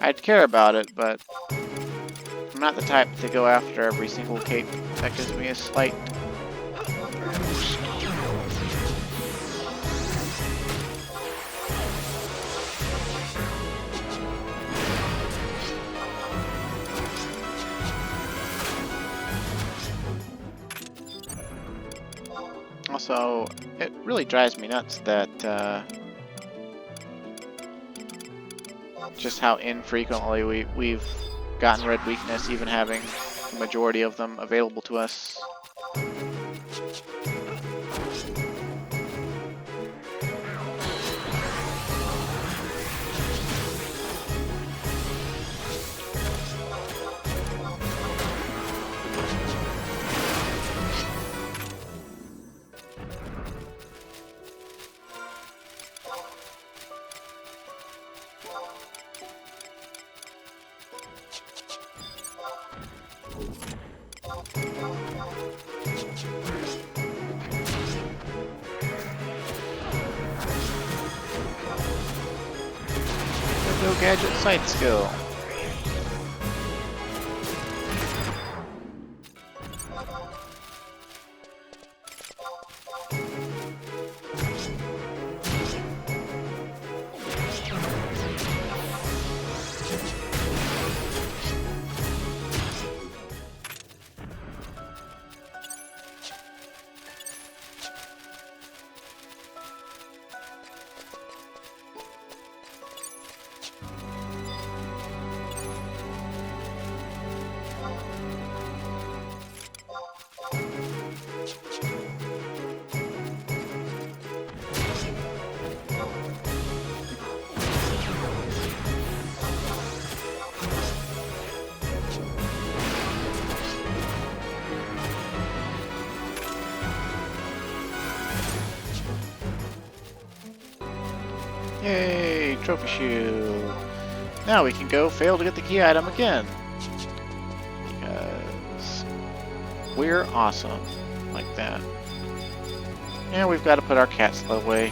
I'd care about it, but I'm not the type to go after every single cape that gives me a slight. Also, it really drives me nuts that just how infrequently we've gotten red weakness, even having the majority of them available to us. No gadget sight skill. Yay! Trophy shield. Now we can go fail to get the key item again. Because we're awesome like that. And we've got to put our cat slow away.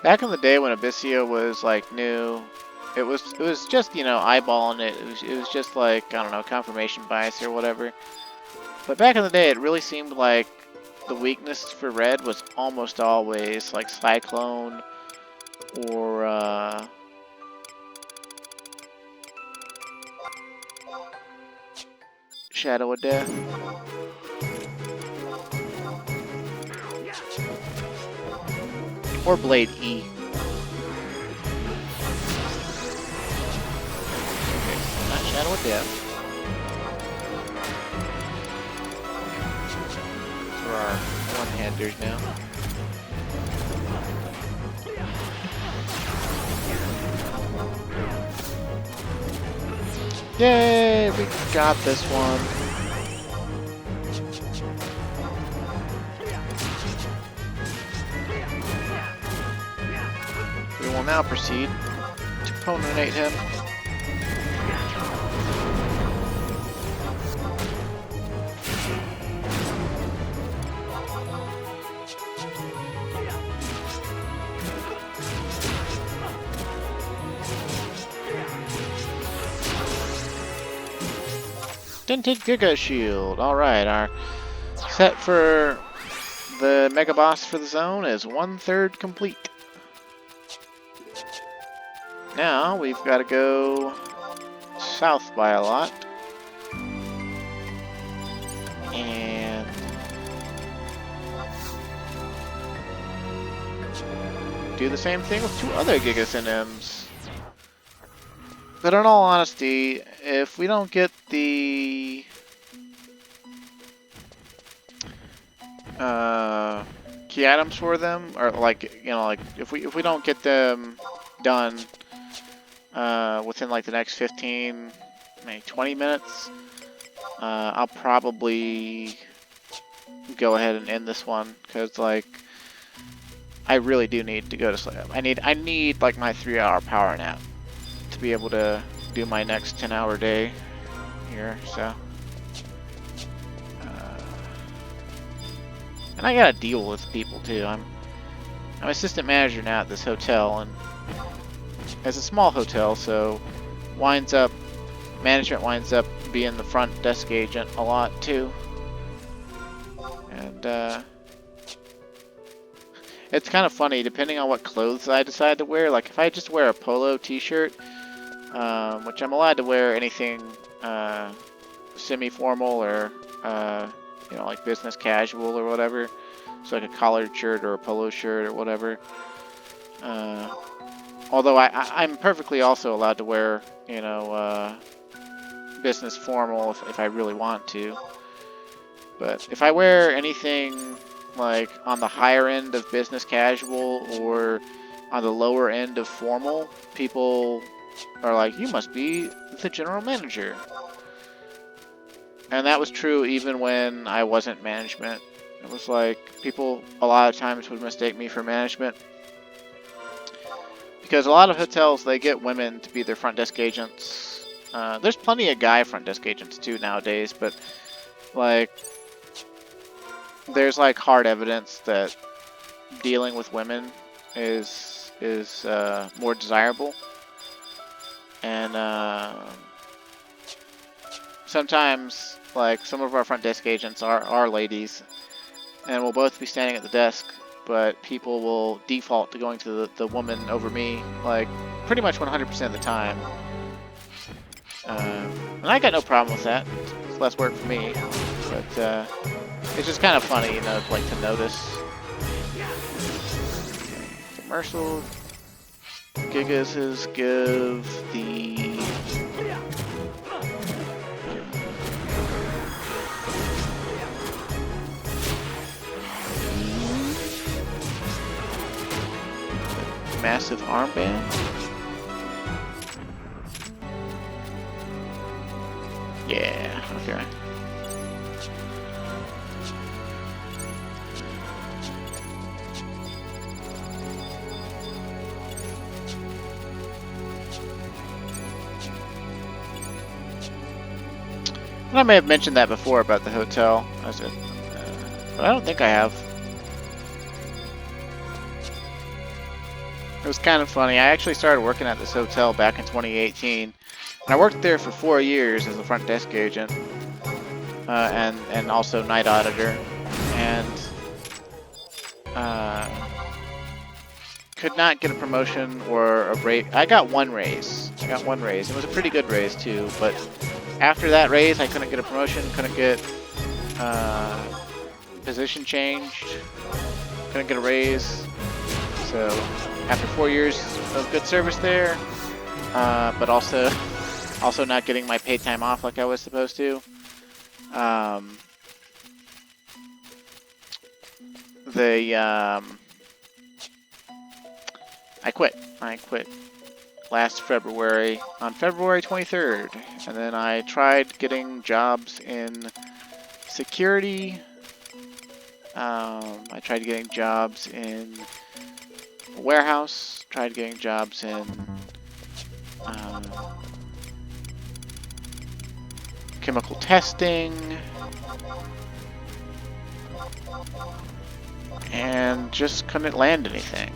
Back in the day when Abyssea was like new, it was just, you know, eyeballing it. It was just like, I don't know, confirmation bias or whatever. But back in the day, it really seemed like the weakness for red was almost always like Cyclone or Shadow of Death. Or Blade E. Okay, not Shadow of Death. For our one-handers now. Yay! We got this one. We will now proceed to protonate him. Dented Giga Shield. Alright, our set for the Mega Boss for the zone is 1/3 complete. Now we've got to go south by a lot. And do the same thing with 2 other Gigas NMs. But in all honesty, if we don't get the key items for them, or like, you know, like if we don't get them done within like the next 15, maybe 20 minutes, I'll probably go ahead and end this one, because like I really do need to go to sleep. I need like my 3-hour power nap to be able to do my next 10-hour day here, so. And I gotta deal with people too. I'm assistant manager now at this hotel, and it's a small hotel, so management winds up being the front desk agent a lot too. And it's kind of funny, depending on what clothes I decide to wear. Like if I just wear a polo t-shirt, which I'm allowed to wear anything semi-formal or you know, like business casual or whatever, so like a collared shirt or a polo shirt or whatever. Although I'm perfectly also allowed to wear, you know, business formal if I really want to. But if I wear anything like on the higher end of business casual or on the lower end of formal, people are like, you must be the general manager. And that was true even when I wasn't management. It was like, people a lot of times would mistake me for management. Because a lot of hotels, they get women to be their front desk agents. There's plenty of guy front desk agents too nowadays, but like, there's like hard evidence that dealing with women is more desirable. And sometimes, like, some of our front desk agents are ladies, and we'll both be standing at the desk, but people will default to going to the woman over me, like, pretty much 100% of the time. And I got no problem with that. It's less work for me, but it's just kind of funny, you know, like, to notice. Commercial. Gigas is give the massive armband. Yeah, okay. And I may have mentioned that before about the hotel, but I don't think I have. It was kind of funny. I actually started working at this hotel back in 2018, and I worked there for 4 years as a front desk agent, and also night auditor, and could not get a promotion or a raise. I got one raise. It was a pretty good raise too, but after that raise, I couldn't get a promotion, couldn't get position changed, couldn't get a raise. So after 4 years of good service there, but also not getting my paid time off like I was supposed to, I quit last February, on February 23rd, and then I tried getting jobs in security. I tried getting jobs in warehouse, tried getting jobs in chemical testing, and just couldn't land anything.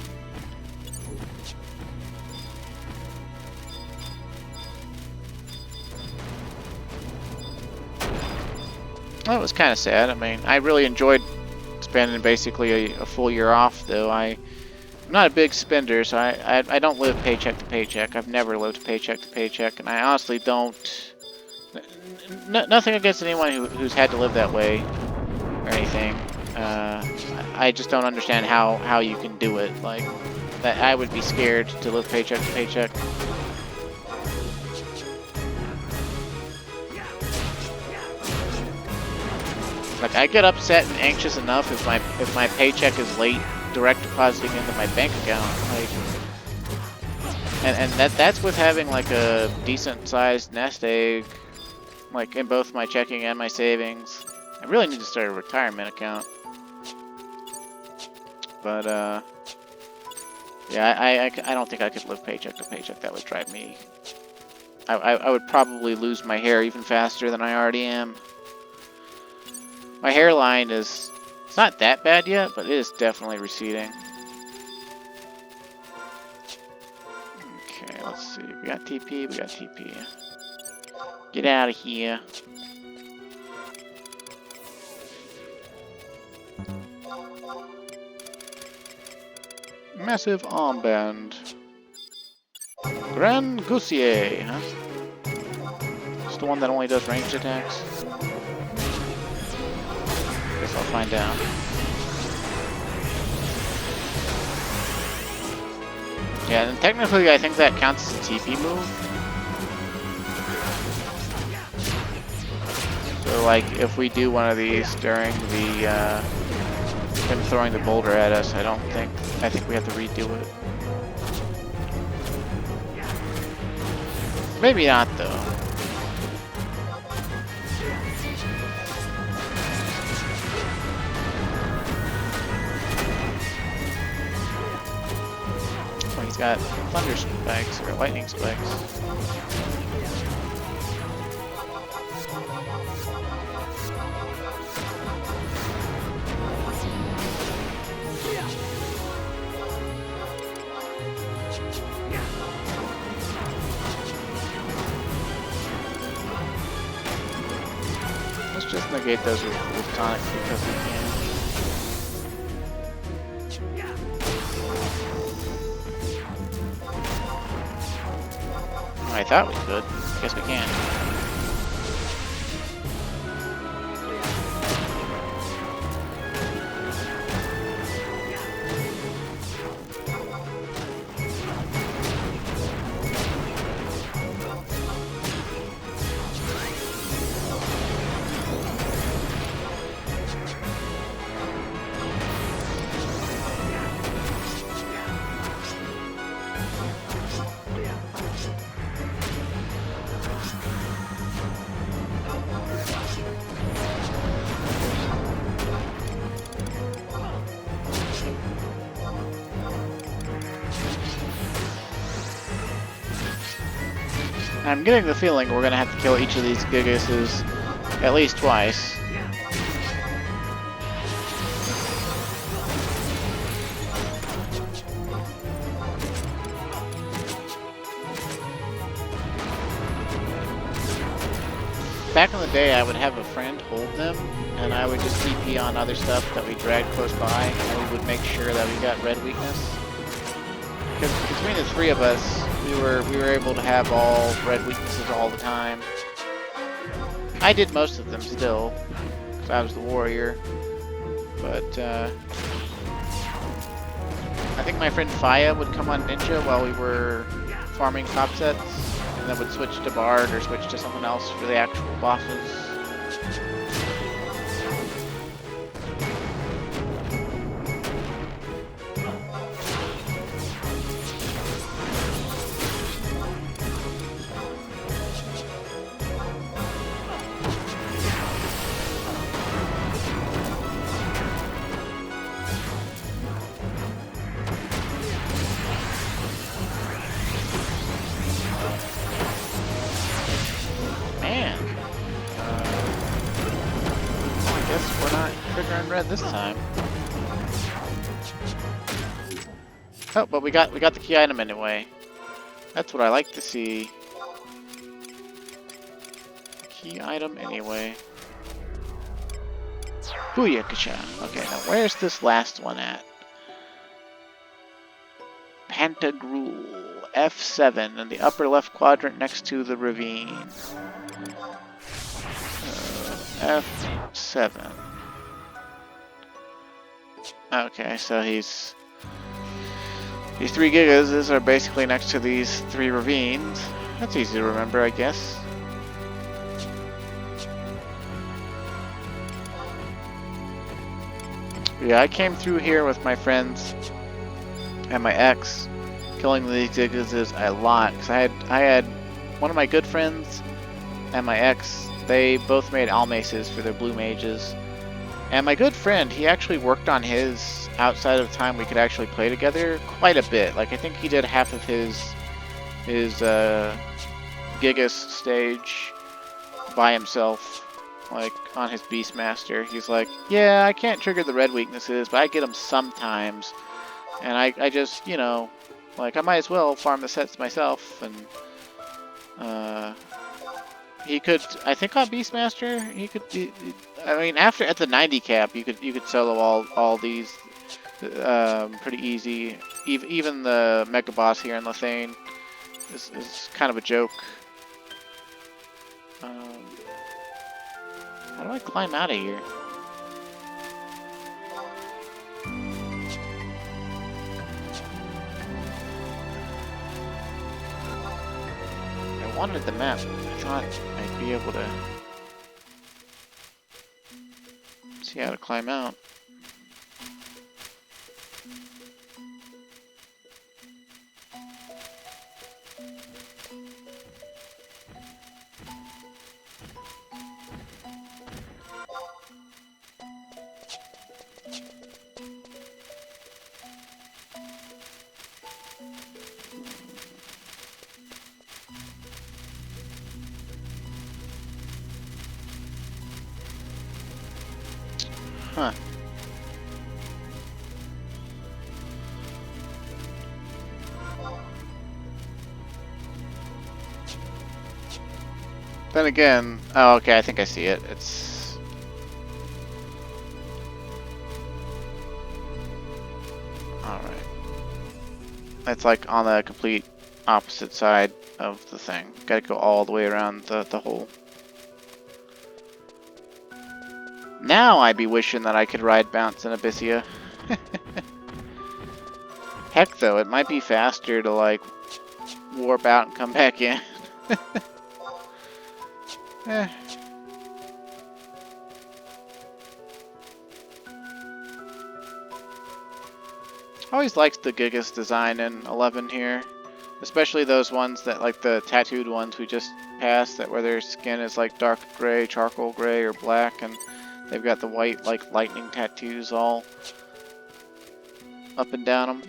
That was kind of sad. I mean, I really enjoyed spending basically a full year off, though. I'm not a big spender, so I don't live paycheck to paycheck. I've never lived paycheck to paycheck, and I honestly don't. Nothing against anyone who's had to live that way or anything. I just don't understand how you can do it. Like, that I would be scared to live paycheck to paycheck. Like, I get upset and anxious enough if my paycheck is late direct depositing into my bank account. Like, and that's with having like a decent sized nest egg, like in both my checking and my savings. I really need to start a retirement account. But yeah, I don't think I could live paycheck to paycheck. That would drive me. I would probably lose my hair even faster than I already am. My hairline it's not that bad yet, but it is definitely receding. Okay, let's see. We got TP. Get out of here. Massive armband. Grand Goussier, huh? It's the one that only does ranged attacks. Guess I'll find out. Yeah, and technically I think that counts as a TP move. So like, if we do one of these during the him throwing the boulder at us, I think we have to redo it. Maybe not though. Oh, he's got thunder spikes or lightning spikes. Just negate those with tonic because we can. I thought we could. I guess we can. I'm getting the feeling we're gonna have to kill each of these Gigases at least twice. Back in the day, I would have a friend hold them, and I would just TP on other stuff that we dragged close by, and we would make sure that we got red weakness. Because between the three of us, we were able to have all red weaknesses all the time. I did most of them still, because I was the warrior. But I think my friend Faya would come on Ninja while we were farming top sets, and then would switch to Bard or switch to something else for the actual bosses. Red this time. Oh, but we got the key item anyway. That's what I like to see. Key item anyway. Booyakasha. Okay, now where's this last one at? Pantagruel. F7 in the upper left quadrant next to the ravine. F7. Okay, so these 3 Gigas are basically next to these 3 ravines. That's easy to remember, I guess. Yeah, I came through here with my friends and my ex, killing these Gigas a lot. Cause I had one of my good friends and my ex. They both made Almaces for their blue mages. And my good friend, he actually worked on his outside of the time we could actually play together quite a bit. Like, I think he did half of his Gigas stage by himself, like, on his Beastmaster. He's like, yeah, I can't trigger the red weaknesses, but I get them sometimes. And I just, you know, like, I might as well farm the sets myself. And, he could, I think on Beastmaster, he could, I mean, at the 90 cap, you could solo all these pretty easy. Even the Mega Boss here in Lethane is kind of a joke. How do I climb out of here? I wanted the map. I thought I'd be able to see how to climb out. Huh. Then again, oh, okay, I think I see it. It's... Alright. It's like on the complete opposite side of the thing. Gotta go all the way around the hole. Now I'd be wishing that I could ride bounce in Abyssea. Heck though, it might be faster to like warp out and come back in. Eh. I always liked the Gigas design in 11 here. Especially those ones that, like the tattooed ones we just passed, that where their skin is like dark gray, charcoal gray, or black, and they've got the white, like, lightning tattoos all up and down them.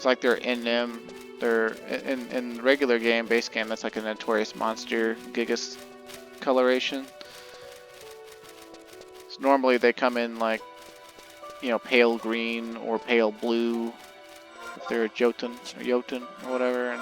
It's like they're in them. They're in the regular game, base game. That's like a notorious monster Gigas coloration. So normally they come in like, you know, pale green or pale blue if they're a Jotun or whatever. And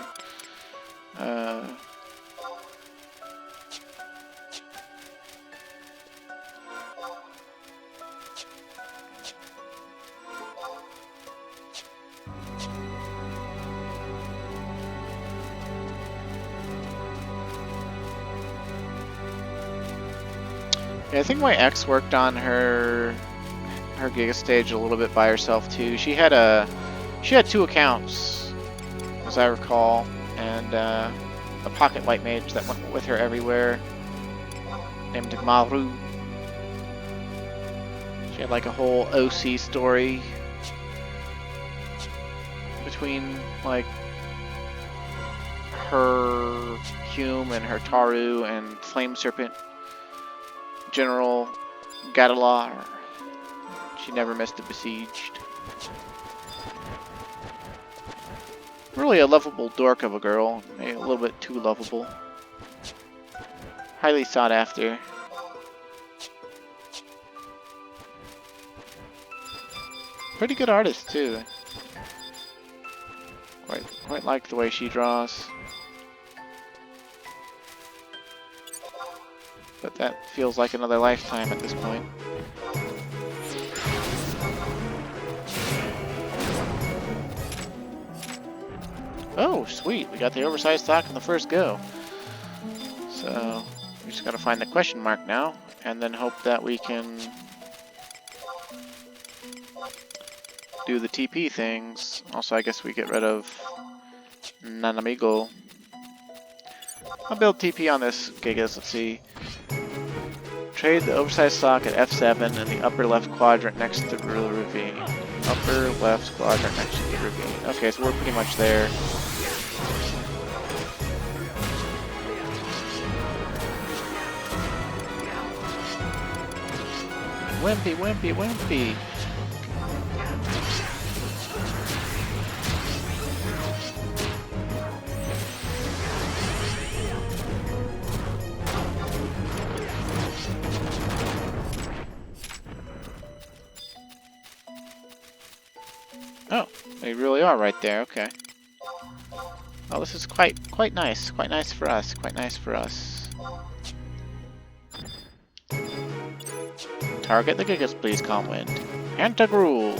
yeah, I think my ex worked on her Giga stage a little bit by herself too. She had 2 accounts, as I recall, and a pocket white mage that went with her everywhere, named Maru. She had like a whole OC story between like her Hume and her Taru and Flame Serpent General Gadalar. She never missed a besieged. Really a lovable dork of a girl, maybe a little bit too lovable. Highly sought after. Pretty good artist too. Quite like the way she draws. But that feels like another lifetime at this point. Oh, sweet. We got the oversized stock in the first go. So, we just gotta find the question mark now, and then hope that we can do the TP things. Also, I guess we get rid of Nanamigo. I'll build TP on this Gigas. Let's see. Trade the oversized stock at F7 in the upper left quadrant next to the ravine. Upper left quadrant next to the ravine. Okay, so we're pretty much there. Wimpy, wimpy, wimpy. Oh, they really are right there. Okay. Oh, this is quite nice. Quite nice for us. Quite nice for us. Target the Gigas, please, calm wind. Pantagruel.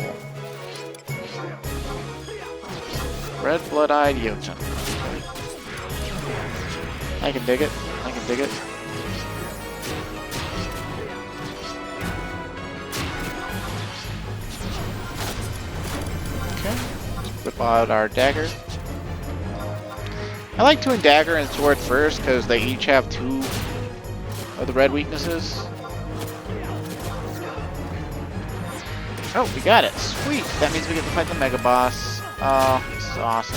Red blood-eyed Jotun. I can dig it. I can dig it. Okay. Whip out our dagger. I like doing dagger and sword first because they each have 2 of the red weaknesses. Oh, we got it. Sweet. That means we get to fight the Mega Boss. Oh, this is awesome.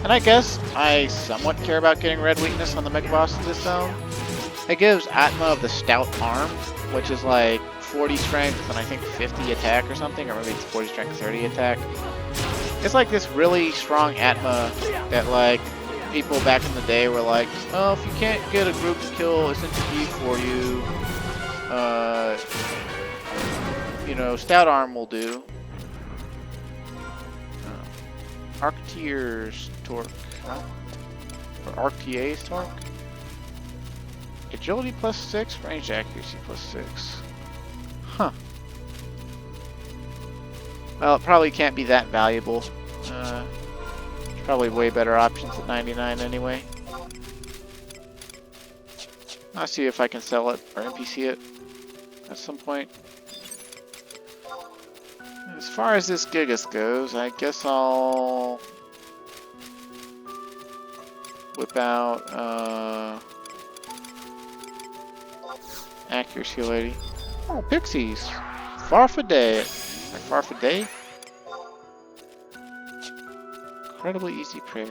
And I guess I somewhat care about getting red weakness on the Mega Boss in this zone. It gives Atma of the Stout Arm, which is like 40 strength and I think 50 attack or something, or maybe it's 40 strength, 30 attack. It's like this really strong Atma that like people back in the day were like, oh, if you can't get a group kill SNTP for you, you know, Stout Arm will do. Arctier's Torque, huh? Or Arctier's Torque? Agility +6, range accuracy +6. Huh. Well, it probably can't be that valuable. There's probably way better options at 99 anyway. I'll see if I can sell it or NPC it at some point. As far as this Gigas goes, I guess I'll whip out accuracy lady. Oh, pixies! Farfadet! Or Farfadet? Incredibly easy prey.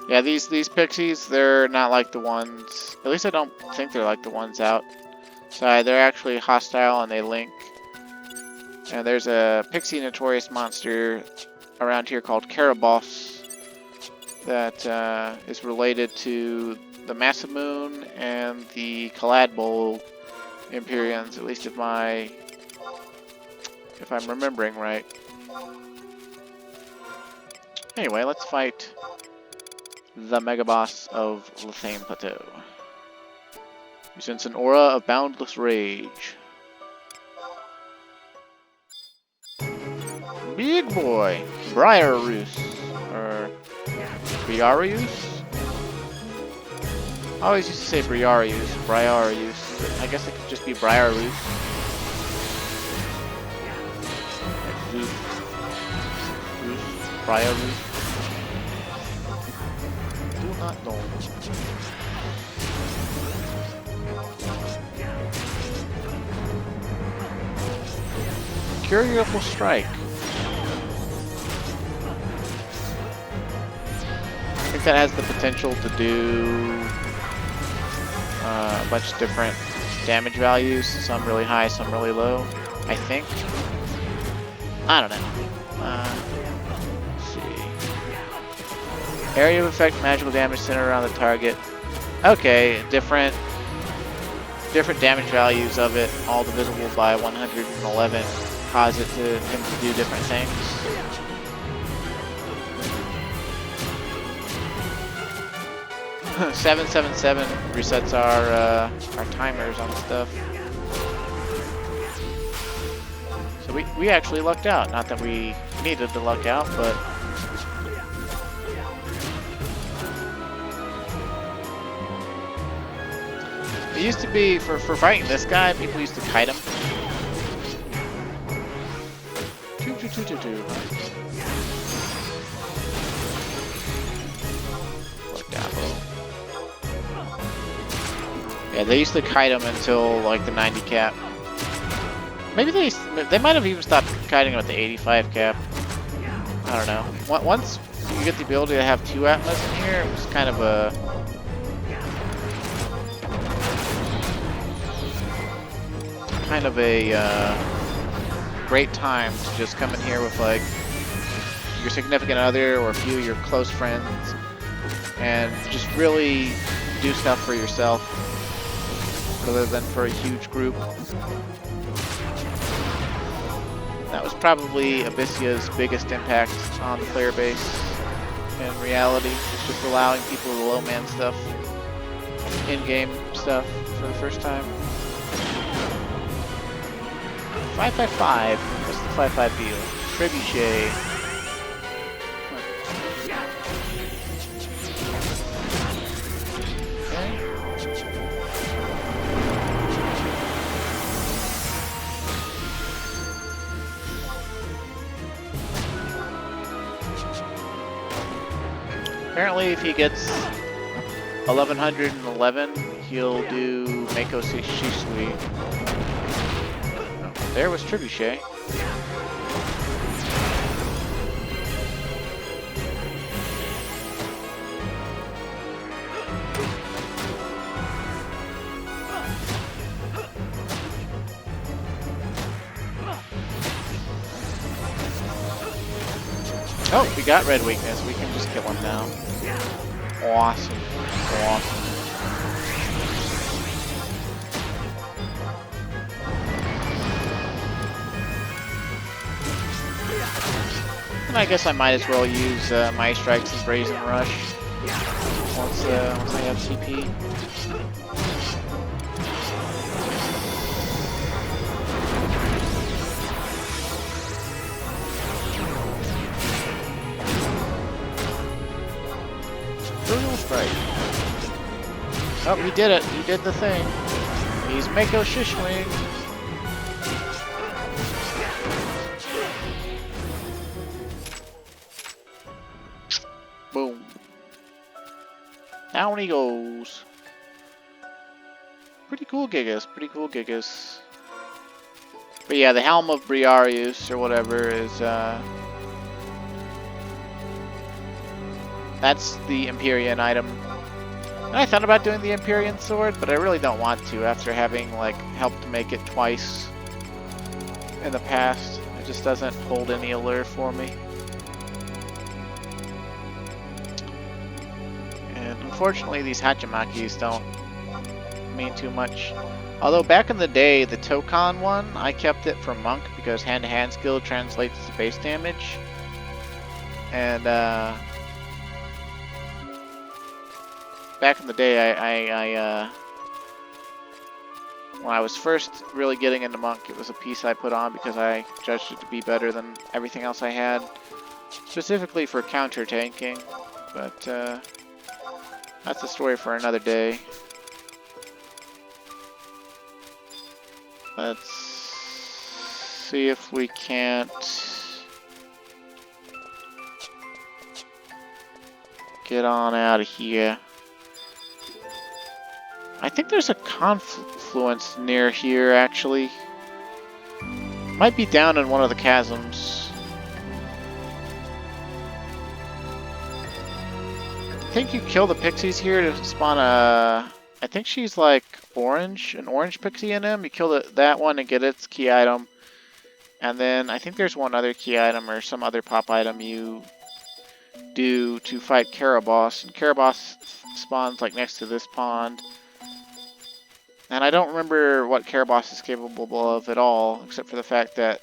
Yeah, these pixies, they're not like the ones, at least I don't think they're like the ones out Sorry, they're actually hostile and they link. And there's a pixie notorious monster around here called Caraboss that is related to the Masamoon and the Caladbold Empyreans, at least if I'm remembering right. Anyway, let's fight the Mega Boss of Lethane Plateau. You sense an aura of boundless rage. Big boy! Briarus. Or Briarius? I always used to say Briarius, but I guess it could just be Briarus. Briarus. Do not know. Curable Strike. I think that has the potential to do a bunch of different damage values, some really high, some really low, I think. I don't know. Let's see. Area of effect, magical damage centered around the target. Okay, different damage values of it, all divisible by 111, cause it to him to do different things. $777 resets our timers on stuff. So we actually lucked out. Not that we needed to luck out, but it used to be for fighting this guy, people used to kite him. Yeah, they used to kite him until like the 90 cap. Maybe they might have even stopped kiting him at the 85 cap. I don't know. Once you get the ability to have 2 Atlas in here, it was kind of a great time to just come in here with like your significant other or a few of your close friends and just really do stuff for yourself rather than for a huge group. That was probably Abyssea's biggest impact on the player base in reality. It's just allowing people to low man stuff, in-game stuff for the first time. 555. What's the 5-5 deal? Trebuchet. Apparently, if he gets 1111, he'll do Mako Shisui. There was Trebuchet. Oh, we got red weakness. We can just kill him now. Awesome. Awesome. And I guess I might as well use my strikes and Brazen Rush once I have CP. Oh, he did it. He did the thing. He's Mako Shishwing. Boom. Down he goes. Pretty cool Gigas. Pretty cool Gigas. But yeah, the Helm of Briarius or whatever is that's the Empyrean item. And I thought about doing the Empyrean Sword, but I really don't want to after having, like, helped make it twice in the past. It just doesn't hold any allure for me. And unfortunately, these Hachimachis don't mean too much. Although back in the day, the Tokon one, I kept it for Monk because hand-to-hand skill translates to base damage. And back in the day, when I was first really getting into Monk, it was a piece I put on because I judged it to be better than everything else I had, specifically for counter-tanking. But that's a story for another day. Let's see if we can't get on out of here. I think there's a confluence near here, actually. Might be down in one of the chasms. I think you kill the pixies here to spawn a... I think she's like orange, an orange pixie in him. You kill that one and get its key item. And then I think there's one other key item or some other pop item you do to fight Caraboss. And Caraboss spawns like next to this pond. And I don't remember what Caraboss is capable of at all, except for the fact that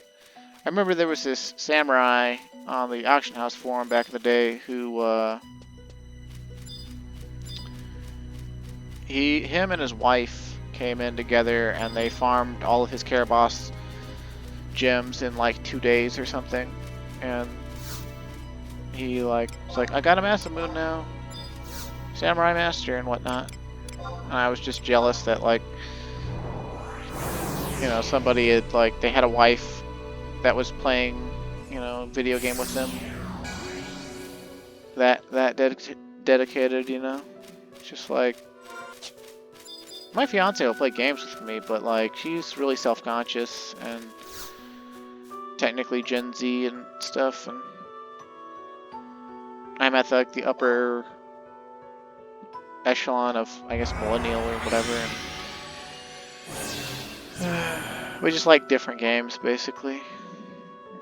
I remember there was this samurai on the auction house forum back in the day who him and his wife came in together and they farmed all of his Caraboss gems in like 2 days or something. And he was like, I got a Master Moon now, Samurai Master and whatnot. And I was just jealous that, like, you know, somebody had, like, they had a wife that was playing, you know, video game with them. That dedicated, you know. It's just like, my fiance will play games with me, but like she's really self-conscious and technically Gen Z and stuff, and I'm at like the upper echelon of, I guess, millennial or whatever, and we just like different games basically,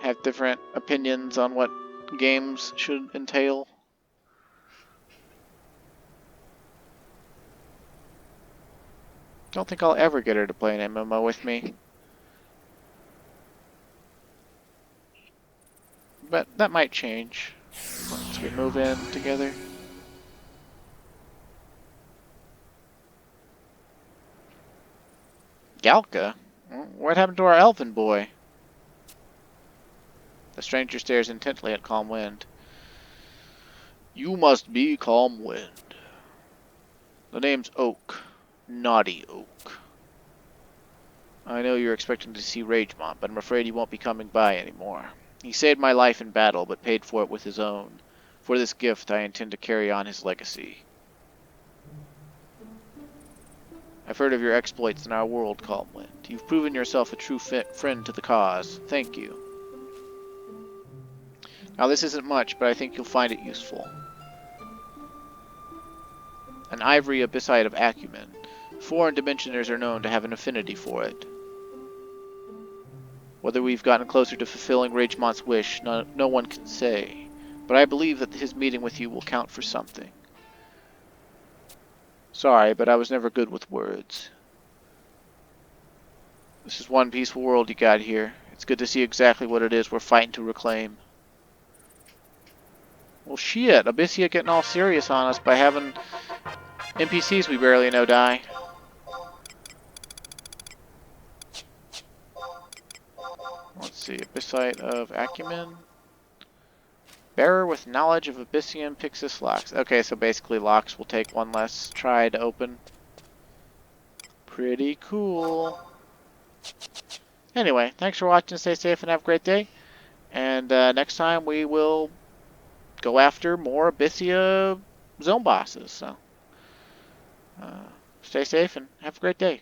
have different opinions on what games should entail. Don't think I'll ever get her to play an MMO with me. But that might change once we move in together. Galka? What happened to our elfin boy? The stranger stares intently at Calm Wind. You must be Calm Wind. The name's Oak. Naughty Oak. I know you're expecting to see Ragemont, but I'm afraid he won't be coming by anymore. He saved my life in battle, but paid for it with his own. For this gift, I intend to carry on his legacy. I've heard of your exploits in our world, Calmwind. You've proven yourself a true friend to the cause. Thank you. Now this isn't much, but I think you'll find it useful. An ivory abyssite of acumen. Foreign dimensioners are known to have an affinity for it. Whether we've gotten closer to fulfilling Ragemont's wish, no one can say. But I believe that his meeting with you will count for something. Sorry, but I was never good with words. This is one peaceful world you got here. It's good to see exactly what it is we're fighting to reclaim. Well, shit, Abyssea getting all serious on us by having NPCs we barely know die. Let's see, Abyssite of Acumen. Bearer with knowledge of Abyssean Pixis locks. Okay, so basically locks will take one less try to open. Pretty cool. Anyway, thanks for watching, stay safe and have a great day. And next time we will go after more Abyssea zone bosses. So stay safe and have a great day.